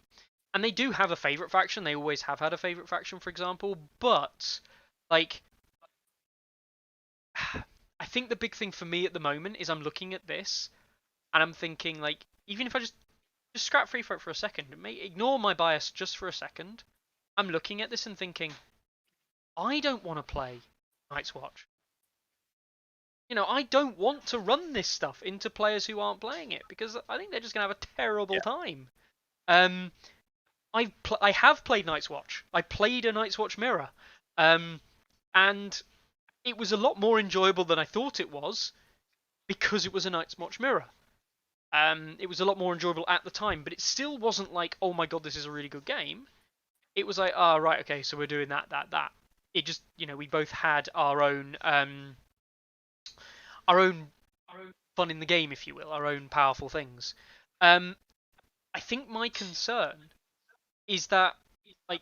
And they do have a favorite faction. They always have had a favorite faction, for example. But like, I think the big thing for me at the moment is I'm looking at this and I'm thinking, like, even if I just scrap free folk for a second, ignore my bias just for a second. I'm looking at this and thinking, I don't want to play Night's Watch. I don't want to run this stuff into players who aren't playing it because I think they're just gonna have a terrible time. Um, I have played Night's Watch. I played a Night's Watch mirror, and it was a lot more enjoyable than I thought it was because it was a Night's Watch mirror. It was a lot more enjoyable at the time, but it still wasn't like, oh my god, this is a really good game. It was like, oh right, okay, so we're doing that. It just, we both had our own fun in the game, if you will, our own powerful things. I think my concern is that, like,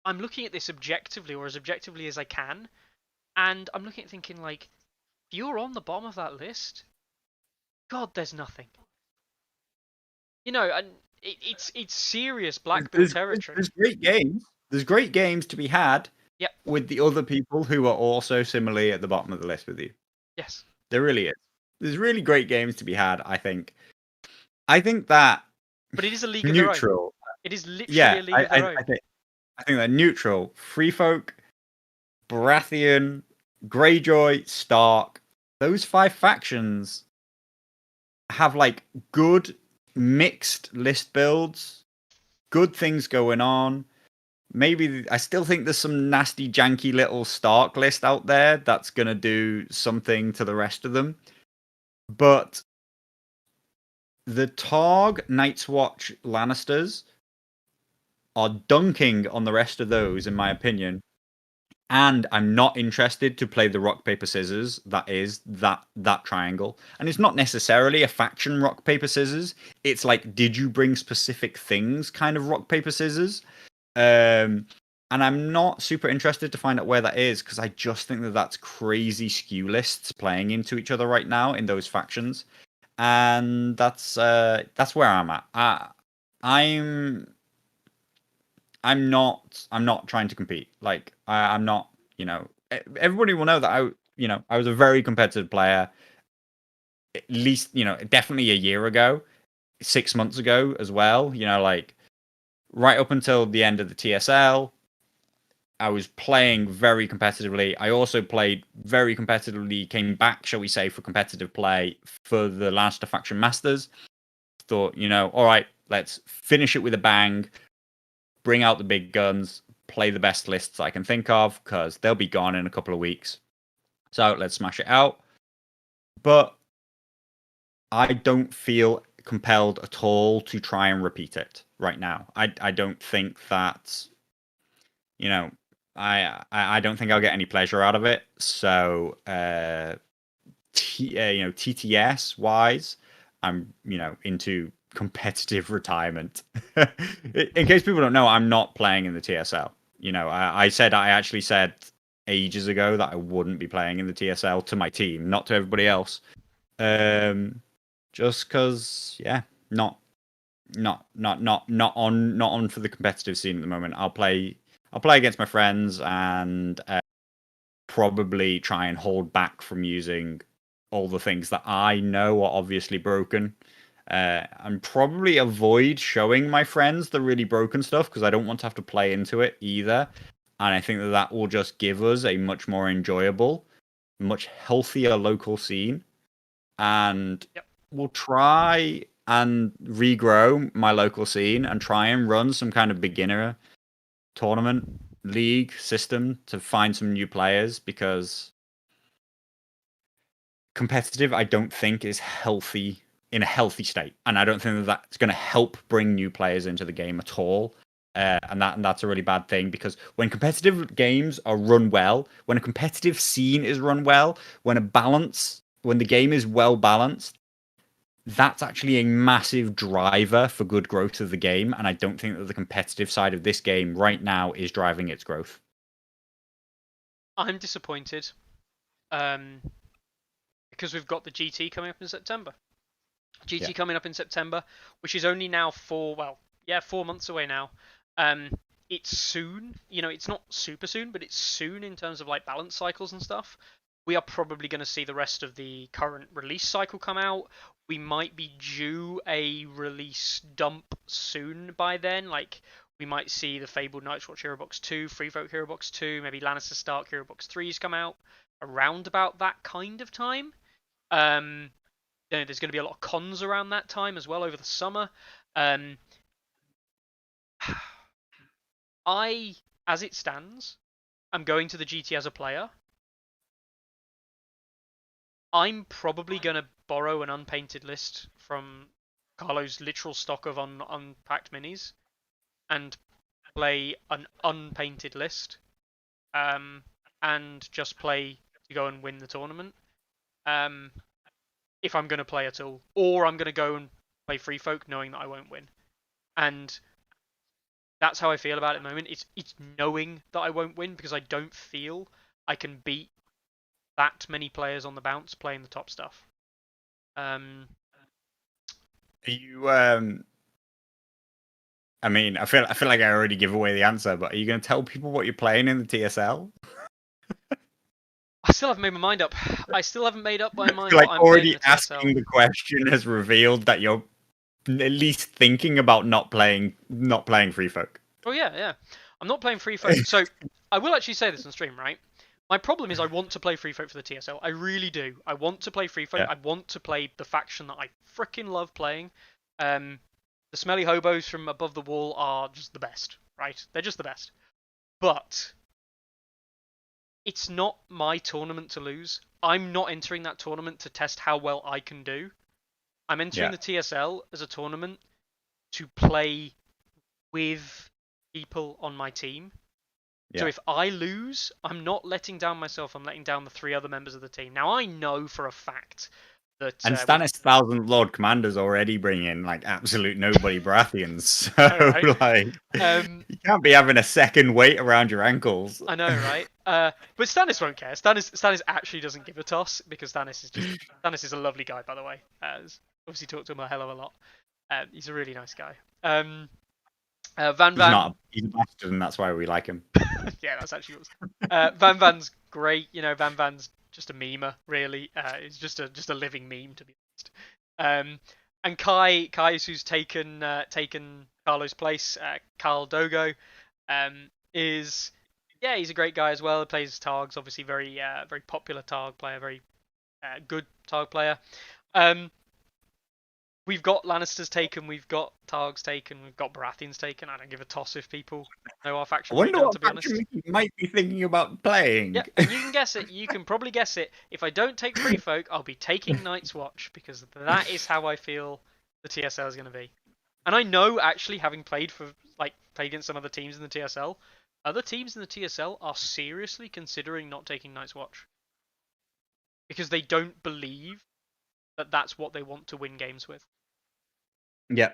I'm looking at this objectively, or as objectively as I can, and I'm looking at thinking, like, if you're on the bottom of that list, God, there's nothing. And it's serious black bill territory. There's great games. There's great games to be had. Yep. With the other people who are also similarly at the bottom of the list with you. Yes. There really is. There's really great games to be had, I think. I think that. But it is a league neutral. of their own. It is literally a league of their own. I think that neutral, Free Folk, Baratheon, Greyjoy, Stark, those 5 factions have like good mixed list builds, good things going on. Maybe I still think there's some nasty, janky little Stark list out there that's gonna do something to the rest of them. But the Targ, Night's Watch, Lannisters are dunking on the rest of those, in my opinion. And I'm not interested to play the rock paper scissors. That is that triangle, and it's not necessarily a faction rock paper scissors. It's like, did you bring specific things? Kind of rock paper scissors. And I'm not super interested to find out where that is because I just think that that's crazy skew lists playing into each other right now in those factions, and that's where I'm at. I'm not trying to compete. Like I'm not, everybody will know that I was a very competitive player. At least, definitely a year ago, 6 months ago as well. Like right up until the end of the TSL, I was playing very competitively. I also played very competitively, came back, shall we say, for competitive play for the Lannister Faction Masters. Thought, all right, let's finish it with a bang. Bring out the big guns, play the best lists I can think of, because they'll be gone in a couple of weeks. So let's smash it out. But I don't feel compelled at all to try and repeat it right now. I don't think that, I don't think I'll get any pleasure out of it. So, TTS wise, I'm, into competitive retirement. In case people don't know, I'm not playing in the TSL. I actually said ages ago that I wouldn't be playing in the TSL to my team, not to everybody else. Just because, yeah, not on for the competitive scene at the moment. I'll play against my friends and probably try and hold back from using all the things that I know are obviously broken. and probably avoid showing my friends the really broken stuff because I don't want to have to play into it either. And I think that that will just give us a much more enjoyable, much healthier local scene. And we'll try and regrow my local scene and try and run some kind of beginner tournament league system to find some new players because competitive I don't think is healthy in a healthy state, and I don't think that that's going to help bring new players into the game at all. And that's a really bad thing because when competitive games are run well, when a competitive scene is run well, when the game is well balanced, that's actually a massive driver for good growth of the game. And I don't think that the competitive side of this game right now is driving its growth. I'm disappointed, because we've got the GT coming up in September. GT coming up in September, which is only now 4 months away now. It's soon. It's not super soon, but it's soon in terms of like balance cycles and stuff. We are probably going to see the rest of the current release cycle come out. We might be due a release dump soon by then. Like, we might see the Fabled Night's Watch Hero Box 2, Free Folk Hero Box 2, maybe Lannister Stark Hero Box 3s come out around about that kind of time. There's going to be a lot of cons around that time as well over the summer. As it stands, I'm going to the GT as a player. I'm probably going to borrow an unpainted list from Carlo's literal stock of unpacked minis and play an unpainted list, and just play to go and win the tournament. If I'm going to play at all, or I'm going to go and play Free Folk knowing that I won't win. And that's how I feel about it at the moment. It's knowing that I won't win because I don't feel I can beat that many players on the bounce playing the top stuff. Are you I mean, I feel like I already give away the answer, but are you going to tell people what you're playing in the TSL? I still haven't made my mind up. I still haven't made up my mind. Like, what I'm already playing in the asking the question has revealed that you're at least thinking about not playing Free Folk. Oh yeah. I'm not playing Free Folk. So I will actually say this on stream, right? My problem is I want to play Free Folk for the TSL. I really do. I want to play Free Folk. I want to play the faction that I freaking love playing. The smelly hobos from above the wall are just the best, right? They're just the best. But it's not my tournament to lose. I'm not entering that tournament to test how well I can do. I'm entering the TSL as a tournament to play with people on my team. So if I lose, I'm not letting down myself. I'm letting down the 3 other members of the team. Now, I know for a fact that... And Stannis Thousand Lord Commander's already bringing, like, absolute nobody Baratheons. So, right? Like, you can't be having a second weight around your ankles. I know, right? But Stannis won't care. Stannis actually doesn't give a toss, because Stannis is a lovely guy, by the way. Obviously talked to him a hell of a lot. He's a really nice guy. He's a bastard, and that's why we like him. Yeah, that's actually what Van Van's great. Van Van's just a memer, really. He's just a living meme, to be honest. And Kai, who's taken Carlo's place, Carl Dogo, he's a great guy as well. He plays Targs, obviously very popular Targ player, very good Targ player. We've got Lannisters taken, we've got Targs taken, we've got Baratheons taken. I don't give a toss if people know our faction. I wonder what faction you might be thinking about playing. Yeah, and you can guess it. You can probably guess it. If I don't take Free Folk, I'll be taking Night's Watch, because that is how I feel the TSL is going to be. And I know, actually, having played against some other teams in the TSL, other teams in the TSL are seriously considering not taking Night's Watch, because they don't believe that that's what they want to win games with. Yeah.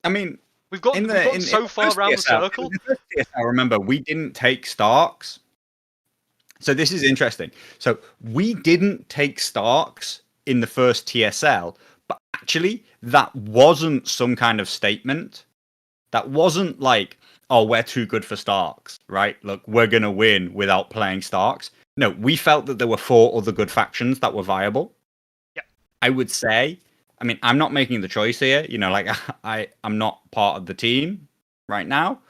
I mean, we've got so far around the circle. I remember we didn't take Starks. So this is interesting. So we didn't take Starks in the first TSL, but actually that wasn't some kind of statement. That wasn't like, oh, we're too good for Starks, right? Look, we're going to win without playing Starks. No, we felt that there were 4 other good factions that were viable. Yeah. I would say, I mean, I'm not making the choice here. You know, like I'm not part of the team right now.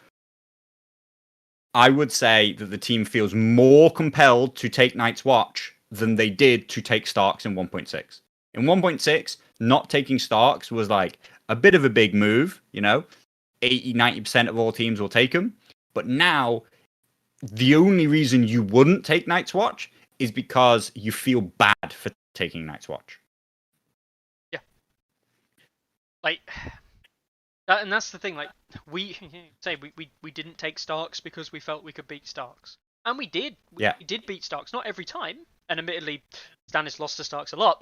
I would say that the team feels more compelled to take Night's Watch than they did to take Starks in 1.6. In 1.6, not taking Starks was like a bit of a big move, you know, 80-90% of all teams will take them. But now, the only reason you wouldn't take Night's Watch is because you feel bad for taking Night's Watch. Yeah. Like, and that's the thing, like, we didn't take Starks because we felt we could beat Starks. And we did. We did beat Starks, not every time. And admittedly, Stannis lost to Starks a lot.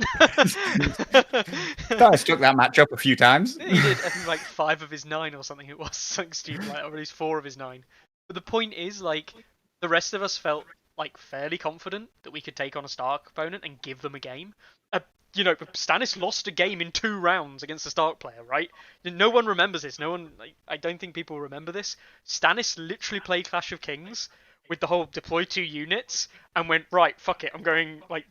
Stannis took that match up a few times. He did, I think, like 5 of his 9 or something. It was something stupid, like, or at least 4 of his 9. But the point is, like, the rest of us felt like fairly confident that we could take on a Stark opponent and give them a game. You know, Stannis lost a game in 2 rounds against a Stark player, right? No one remembers this. No one, like, I don't think people remember this. Stannis literally played Clash of Kings with the whole deploy 2 units and went, right, fuck it, I'm going, like,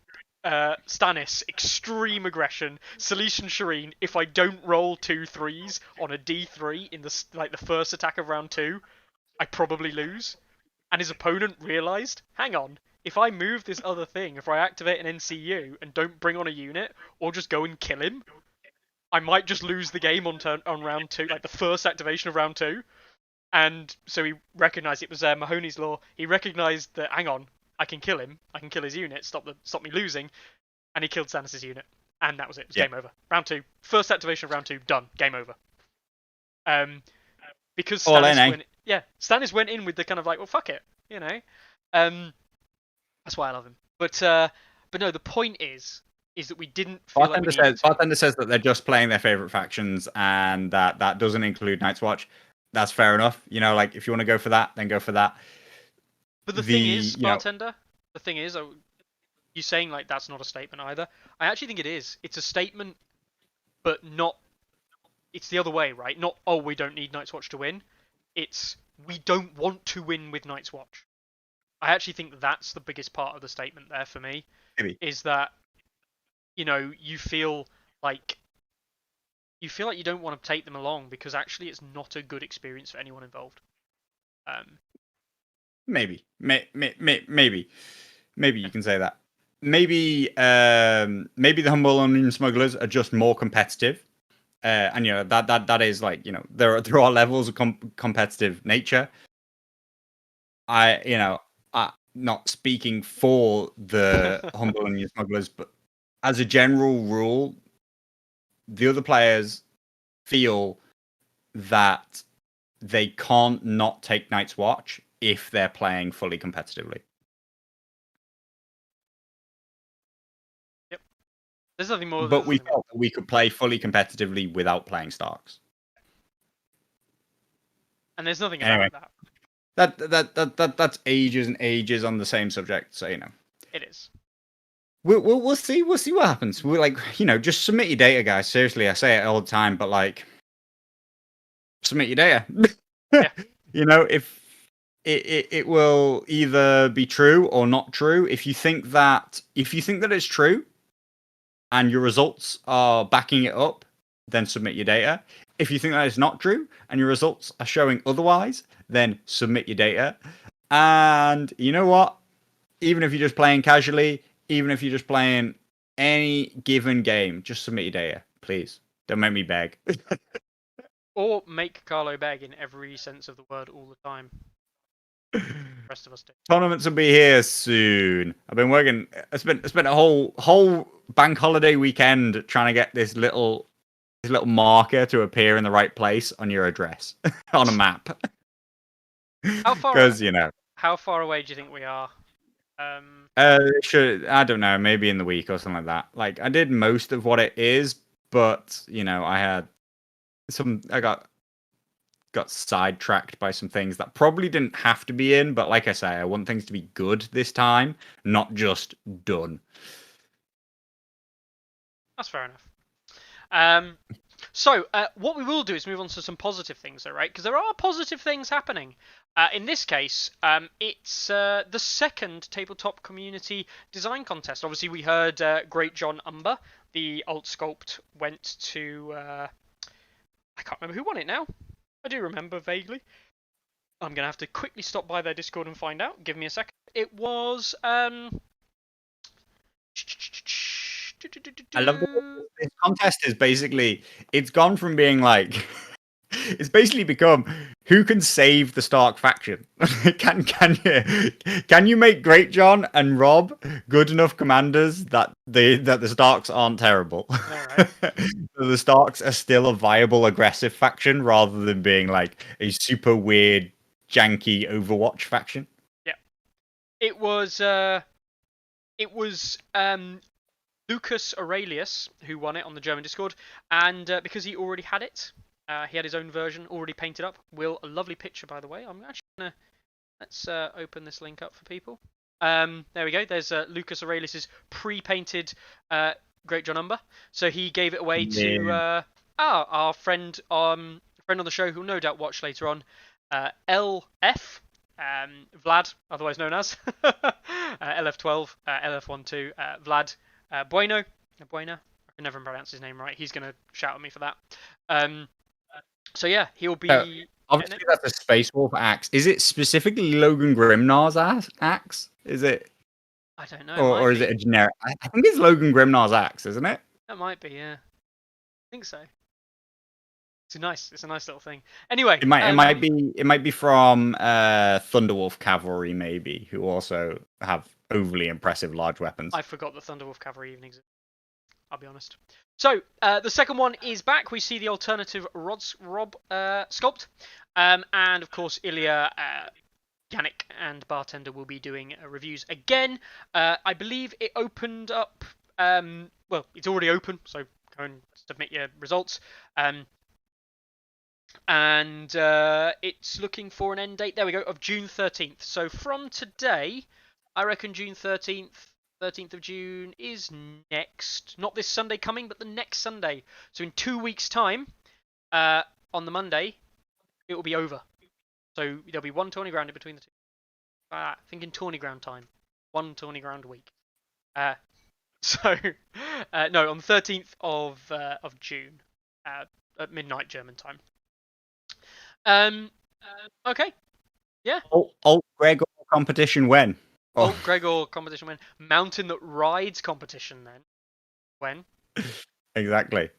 Stannis, extreme aggression, Salish and Shireen, if I don't roll 2 3s on a D3 in the first attack of round 2, I probably lose. And his opponent realised, hang on, if I move this other thing, if I activate an NCU and don't bring on a unit, or just go and kill him, I might just lose the game on round 2, like the first activation of round 2. And so he recognised it was Mahoney's Law. He recognised that, hang on, I can kill him, I can kill his unit, stop me losing, and he killed Stannis' unit. And that was it, it was game over. Round 2, first activation of round 2, done, game over. Because Stannis went in with the kind of like, well, fuck it, you know. That's why I love him. But no, the point is that we didn't feel Bartender says that they're just playing their favorite factions, and that doesn't include Night's Watch. That's fair enough. You know, like if you want to go for that, then go for that. But the thing is, Bartender, the thing is, you saying like that's not a statement either. I actually think it is. It's a statement, but not. It's the other way, right? Not, oh, we don't need Night's Watch to win. It's, we don't want to win with Night's Watch. I actually think that's the biggest part of the statement there for me. Maybe. Is that, you know, you feel like you don't want to take them along because actually it's not a good experience for anyone involved. Maybe you can say that. Maybe the Humble Onion Smugglers are just more competitive. And you know that is like, you know, there are levels of competitive nature. I'm not speaking for the Humble Onion Smugglers, but as a general rule, the other players feel that they can't not take Night's Watch if they're playing fully competitively. Yep. There's nothing more. But we felt that we could play fully competitively without playing Starks. And there's nothing about that. That's ages and ages on the same subject, so you know. It is. We'll see what happens. We're like, you know, just submit your data, guys. Seriously, I say it all the time, but like, submit your data. Yeah. You know, if it will either be true or not true. If you think that it's true, and your results are backing it up, then submit your data. If you think that it's not true and your results are showing otherwise, then submit your data. And you know what? Even if you're just playing casually, even if you're just playing any given game, just submit your data, please. Don't make me beg. Or make Carlo beg in every sense of the word all the time. The rest of us do. Tournaments will be here soon. I've been working. I spent a whole bank holiday weekend trying to get this little marker to appear in the right place on your address on a map. How far? Because you know. How far away do you think we are? I don't know. Maybe in the week or something like that. Like I did most of what it is, but you know, I got sidetracked by some things that probably didn't have to be in, but like I say, I want things to be good this time, not just done. That's fair enough. So, what we will do is move on to some positive things, though, right? Because there are positive things happening. In this case, it's the second tabletop community design contest. Obviously, we heard Great John Umber, the alt sculpt, went to. I can't remember who won it now. I do remember vaguely. I'm gonna have to quickly stop by their Discord and find out. Give me a second. It was. I love this contest is basically it's gone from being like it's basically become who can save the Stark faction. Can you make Great John and Rob good enough commanders that the Starks aren't terrible? Alright. So the Starks are still a viable aggressive faction rather than being like a super weird janky Overwatch faction. Yeah. It was Lucas Aurelius who won it on the German Discord, and because he already had it, he had his own version already painted up. A lovely picture, by the way. I'm actually gonna let's open this link up for people. There we go. There's Lucas Aurelius's pre-painted Great John Umber. So he gave it away to our friend on the show who'll no doubt watch later on, LF. Vlad, otherwise known as LF12, LF12, Vlad Buena. I can never pronounce his name right. He's gonna shout at me for that. So yeah, he'll be. Obviously, that's a Space Wolf axe. Is it specifically Logan Grimnar's axe? Is it? I don't know. Or is it a generic? I think it's Logan Grimnar's axe, isn't it? That might be, yeah. I think so. It's a nice little thing. Anyway, it might be from Thunderwolf Cavalry, maybe, who also have overly impressive large weapons. I forgot the Thunderwolf Cavalry even exists. I'll be honest. So the second one is back. We see the alternative Rob sculpt, and of course Ilya, Yannick, and Bartender will be doing reviews again. I believe it opened up. Well, it's already open, so go and submit your results. And it's looking for an end date. There we go, of June 13th. So from today, I reckon June 13th. 13th of June is next, not this Sunday coming, but the next Sunday. So in 2 weeks' time, on the Monday, it will be over. So there'll be one Tourney Ground in between the two. Thinking Tourney Ground time. One Tourney Ground week. No, on the 13th of June, at midnight German time. Okay. Yeah. Alt Gregor competition when? Alt Gregor competition when? Mountain that rides competition then. When? Exactly.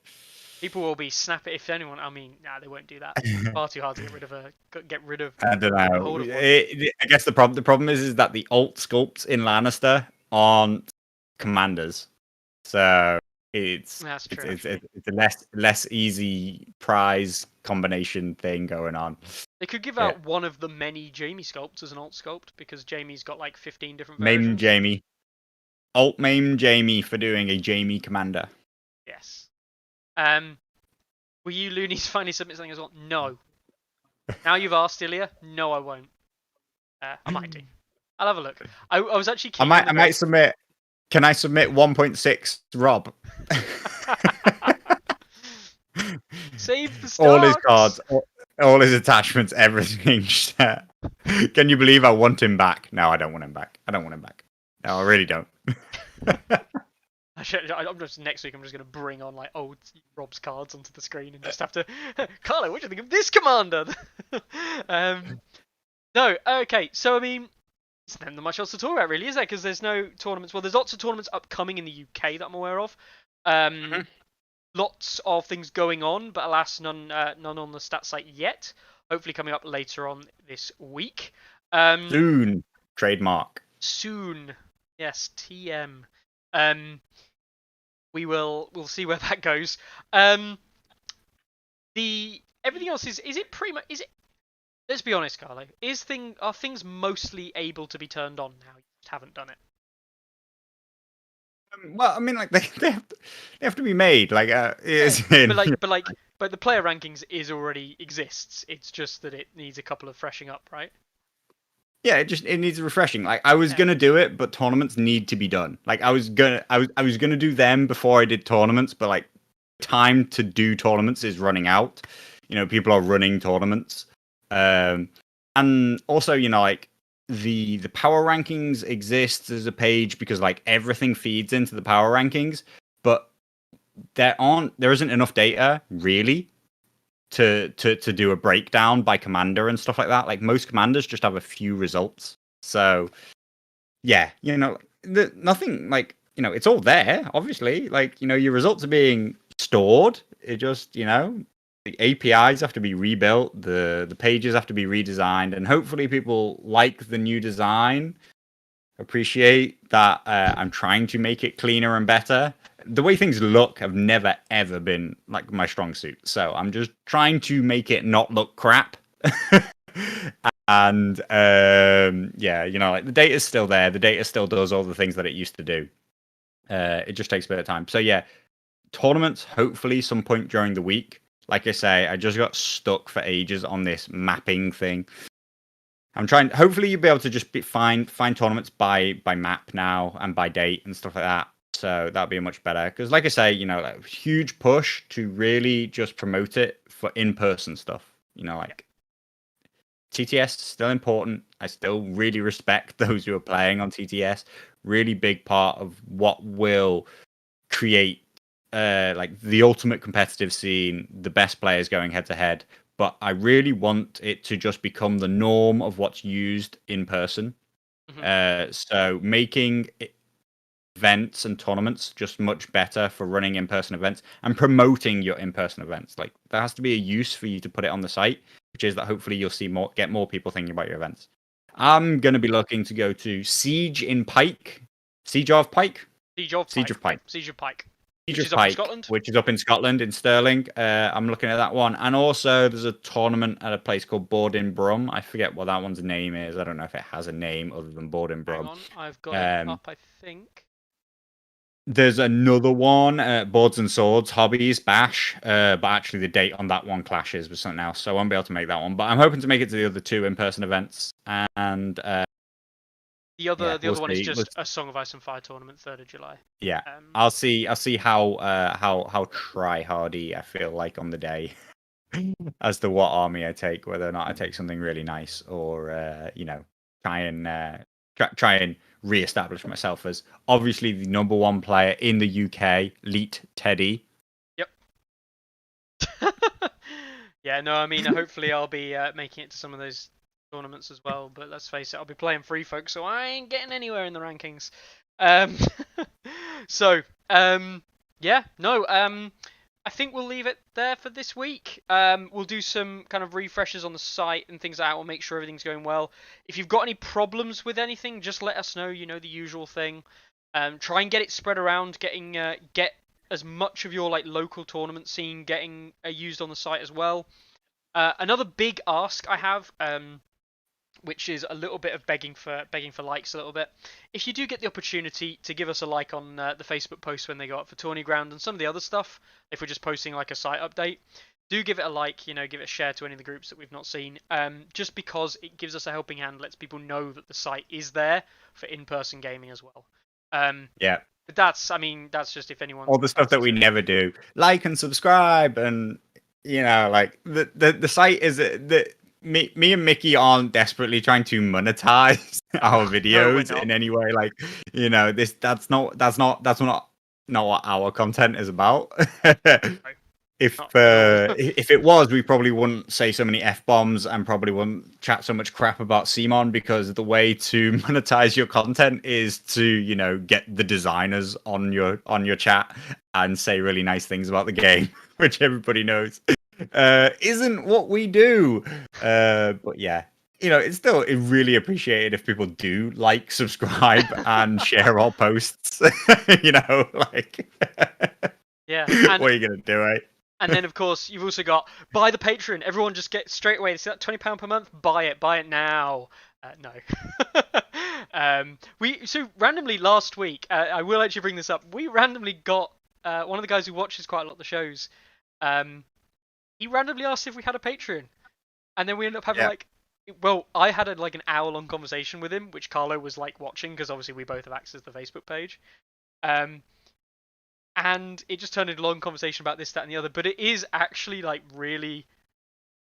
People will be snapping if anyone. I mean, nah, they won't do that. Far too hard to get rid of. I don't know. I guess the problem is that the alt sculpts in Lannister aren't commanders, so it's a less easy prize combination thing going on. They could give out one of the many Jaime sculpts as an alt sculpt, because Jaime's got like 15 different versions. Maim Jaime. Alt maim Jaime for doing a Jaime commander. Yes. Will you loonies finally submit something as well? No. Now you've asked, Ilya. No, I won't. I might do. I'll have a look. I was actually keen. I might submit. Can I submit 1.6 Rob? Save the Starks. All his cards, all his attachments, everything. Can you believe I want him back? No, I don't want him back. No, I really don't. I'm just next week. I'm just going to bring on like old Rob's cards onto the screen and just have to. Carlo, what do you think of this commander? No, okay. So I mean, there's not much else to talk about, really, is there? Because there's no tournaments. Well, there's lots of tournaments upcoming in the UK that I'm aware of. Lots of things going on, but alas, none on the stat site yet. Hopefully, coming up later on this week. Soon, trademark. Soon, yes, TM. We'll see where that goes. Everything else is it pretty much is it? Let's be honest, Carlo. Are things mostly able to be turned on now? You just haven't done it. Well, I mean, like they have to be made. Like, but the player rankings already exists. It's just that it needs a couple of freshing up, right? Yeah, it needs refreshing. Like I was gonna do it, but tournaments need to be done. Like I was gonna do them before I did tournaments, but like time to do tournaments is running out. People are running tournaments, and also like the power rankings exist as a page because like everything feeds into the power rankings, but there isn't enough data really to do a breakdown by commander and stuff like that. Like most commanders just have a few results. So yeah, nothing like, it's all there, obviously. Like, your results are being stored. It just, the APIs have to be rebuilt, the pages have to be redesigned, and hopefully people like the new design, appreciate that I'm trying to make it cleaner and better. The way things look have never ever been like my strong suit, so I'm just trying to make it not look crap. And yeah, like the data's still there. The data still does all the things that it used to do. It just takes a bit of time. So yeah, tournaments hopefully some point during the week. Like I say, I just got stuck for ages on this mapping thing. I'm trying. Hopefully, you'll be able to just find tournaments by map now and by date and stuff like that. So that'll be much better. Because, like I say, like, huge push to really just promote it for in-person stuff. Like TTS is still important. I still really respect those who are playing on TTS. Really big part of what will create like the ultimate competitive scene, the best players going head to head. But I really want it to just become the norm of what's used in person. So making events and tournaments just much better for running in-person events and promoting your in-person events. Like there has to be a use for you to put it on the site, which is that hopefully you'll see get more people thinking about your events. I'm going to be looking to go to Siege of Pike. Siege of Pike. Which is up in Scotland. Which is up in Scotland, in Stirling. I'm looking at that one. And also, there's a tournament at a place called Bordin Brum. I forget what that one's name is. I don't know if it has a name other than Bordin Brum. Hang on, I've got it up, I think. There's another one, Boards and Swords, Hobbies, Bash. But actually, the date on that one clashes with something else, so I won't be able to make that one. But I'm hoping to make it to the other two in-person events. And the other one is just a Song of Ice and Fire tournament, 3rd of July. Yeah, I'll see how try hardy I feel like on the day, as to what army I take, whether or not I take something really nice or try and re-establish myself as obviously the number one player in the UK, Leet Teddy. Yep. Yeah, no, I mean hopefully I'll be making it to some of those tournaments as well, but let's face it, I'll be playing free folk, so I ain't getting anywhere in the rankings. I think we'll leave it there for this week. We'll do some kind of refreshes on the site and things like that. We'll make sure everything's going well. If you've got any problems with anything, just let us know. The usual thing. Try and get it spread around, get as much of your like local tournament scene getting used on the site as well. Another big ask I have, which is a little bit of begging for likes a little bit. If you do get the opportunity to give us a like on the Facebook posts when they go up for Tourney Ground and some of the other stuff, if we're just posting like a site update, do give it a like, give it a share to any of the groups that we've not seen, just because it gives us a helping hand, lets people know that the site is there for in-person gaming as well. Yeah. But that's just if anyone... All the stuff that we never do. Like and subscribe and, like, the site is... Me and Mickey aren't desperately trying to monetize our videos in any way. Like, that's not what our content is about. If it was, we probably wouldn't say so many F-bombs and probably wouldn't chat so much crap about Simon, because the way to monetize your content is to, get the designers on your chat and say really nice things about the game, which everybody knows isn't what we do. But yeah, it's still really appreciated if people do like, subscribe, and share our posts. Like, yeah. What are you gonna do, eh? And then, of course, you've also got buy the Patreon. Everyone just get straight away. It's that £20 per month. Buy it now. No. So randomly last week, I will actually bring this up. We randomly got one of the guys who watches quite a lot of the shows. He randomly asked if we had a Patreon, and then we ended up having I had an hour-long conversation with him, which Carlo was like watching because obviously we both have access to the Facebook page. and it just turned into a long conversation about this, that, and the other. But it is actually like really.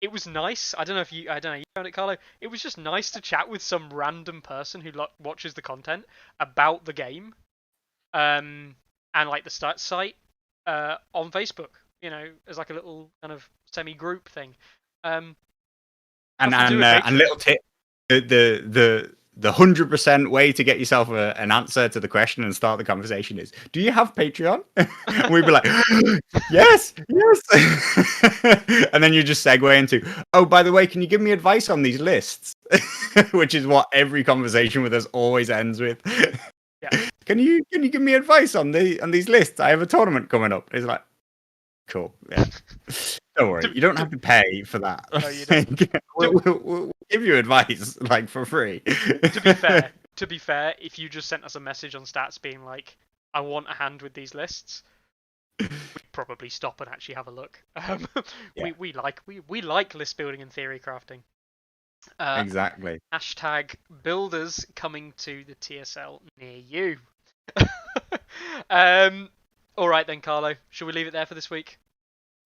It was nice. I don't know. You found it, Carlo. It was just nice to chat with some random person who watches the content about the game, and like the start site, on Facebook. As like a little kind of semi-group thing. And Nothing to do with and little tip, the 100% way to get yourself an answer to the question and start the conversation is, do you have Patreon? And we'd be like, yes. And then you just segue into, oh, by the way, can you give me advice on these lists? Which is what every conversation with us always ends with. Yeah. Can you give me advice on these lists? I have a tournament coming up. It's like, cool. Yeah. Don't worry, you don't have to pay for that. No, you don't. We'll give you advice like for free. To be fair, if you just sent us a message on Stats being like, "I want a hand with these lists," we'd probably stop and actually have a look. Yeah. We like list building and theory crafting. Exactly. Hashtag builders coming to the TSL near you. All right then, Carlo. Shall we leave it there for this week?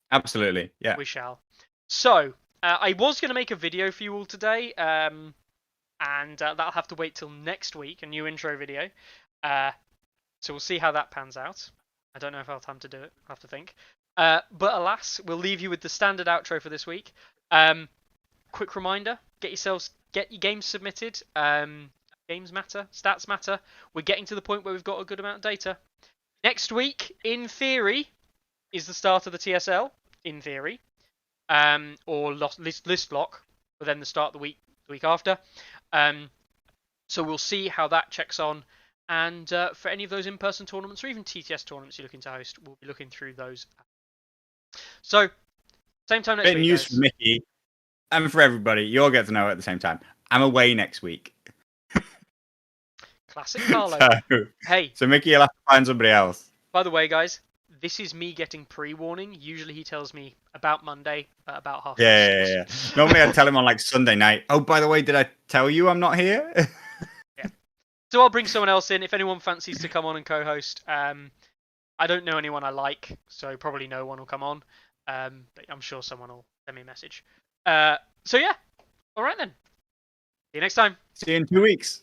Absolutely. Yeah. We shall. So, I was going to make a video for you all today, and that'll have to wait till next week, a new intro video. So we'll see how that pans out. I don't know if I'll have time to do it. I'll have to think. But alas, we'll leave you with the standard outro for this week. Quick reminder, get your games submitted. Games matter, stats matter. We're getting to the point where we've got a good amount of data. Next week, in theory, is the start of the TSL, in theory. Or list lock, but then the start of the week after. So we'll see how that checks on. And for any of those in-person tournaments or even TTS tournaments you're looking to host, we'll be looking through those. So, same time next week. News for Mickey and for everybody. You'll get to know at the same time. I'm away next week. Classic Carlo. So Mickey, you'll have to find somebody else. By the way, guys, this is me getting pre-warning. Usually he tells me about Monday, about half. Yeah. Normally I'd tell him on like Sunday night. Oh, by the way, did I tell you I'm not here? Yeah. So I'll bring someone else in if anyone fancies to come on and co-host. I don't know anyone I like, so probably no one will come on. But I'm sure someone will send me a message. So yeah. All right then. See you next time. See you in 2 weeks.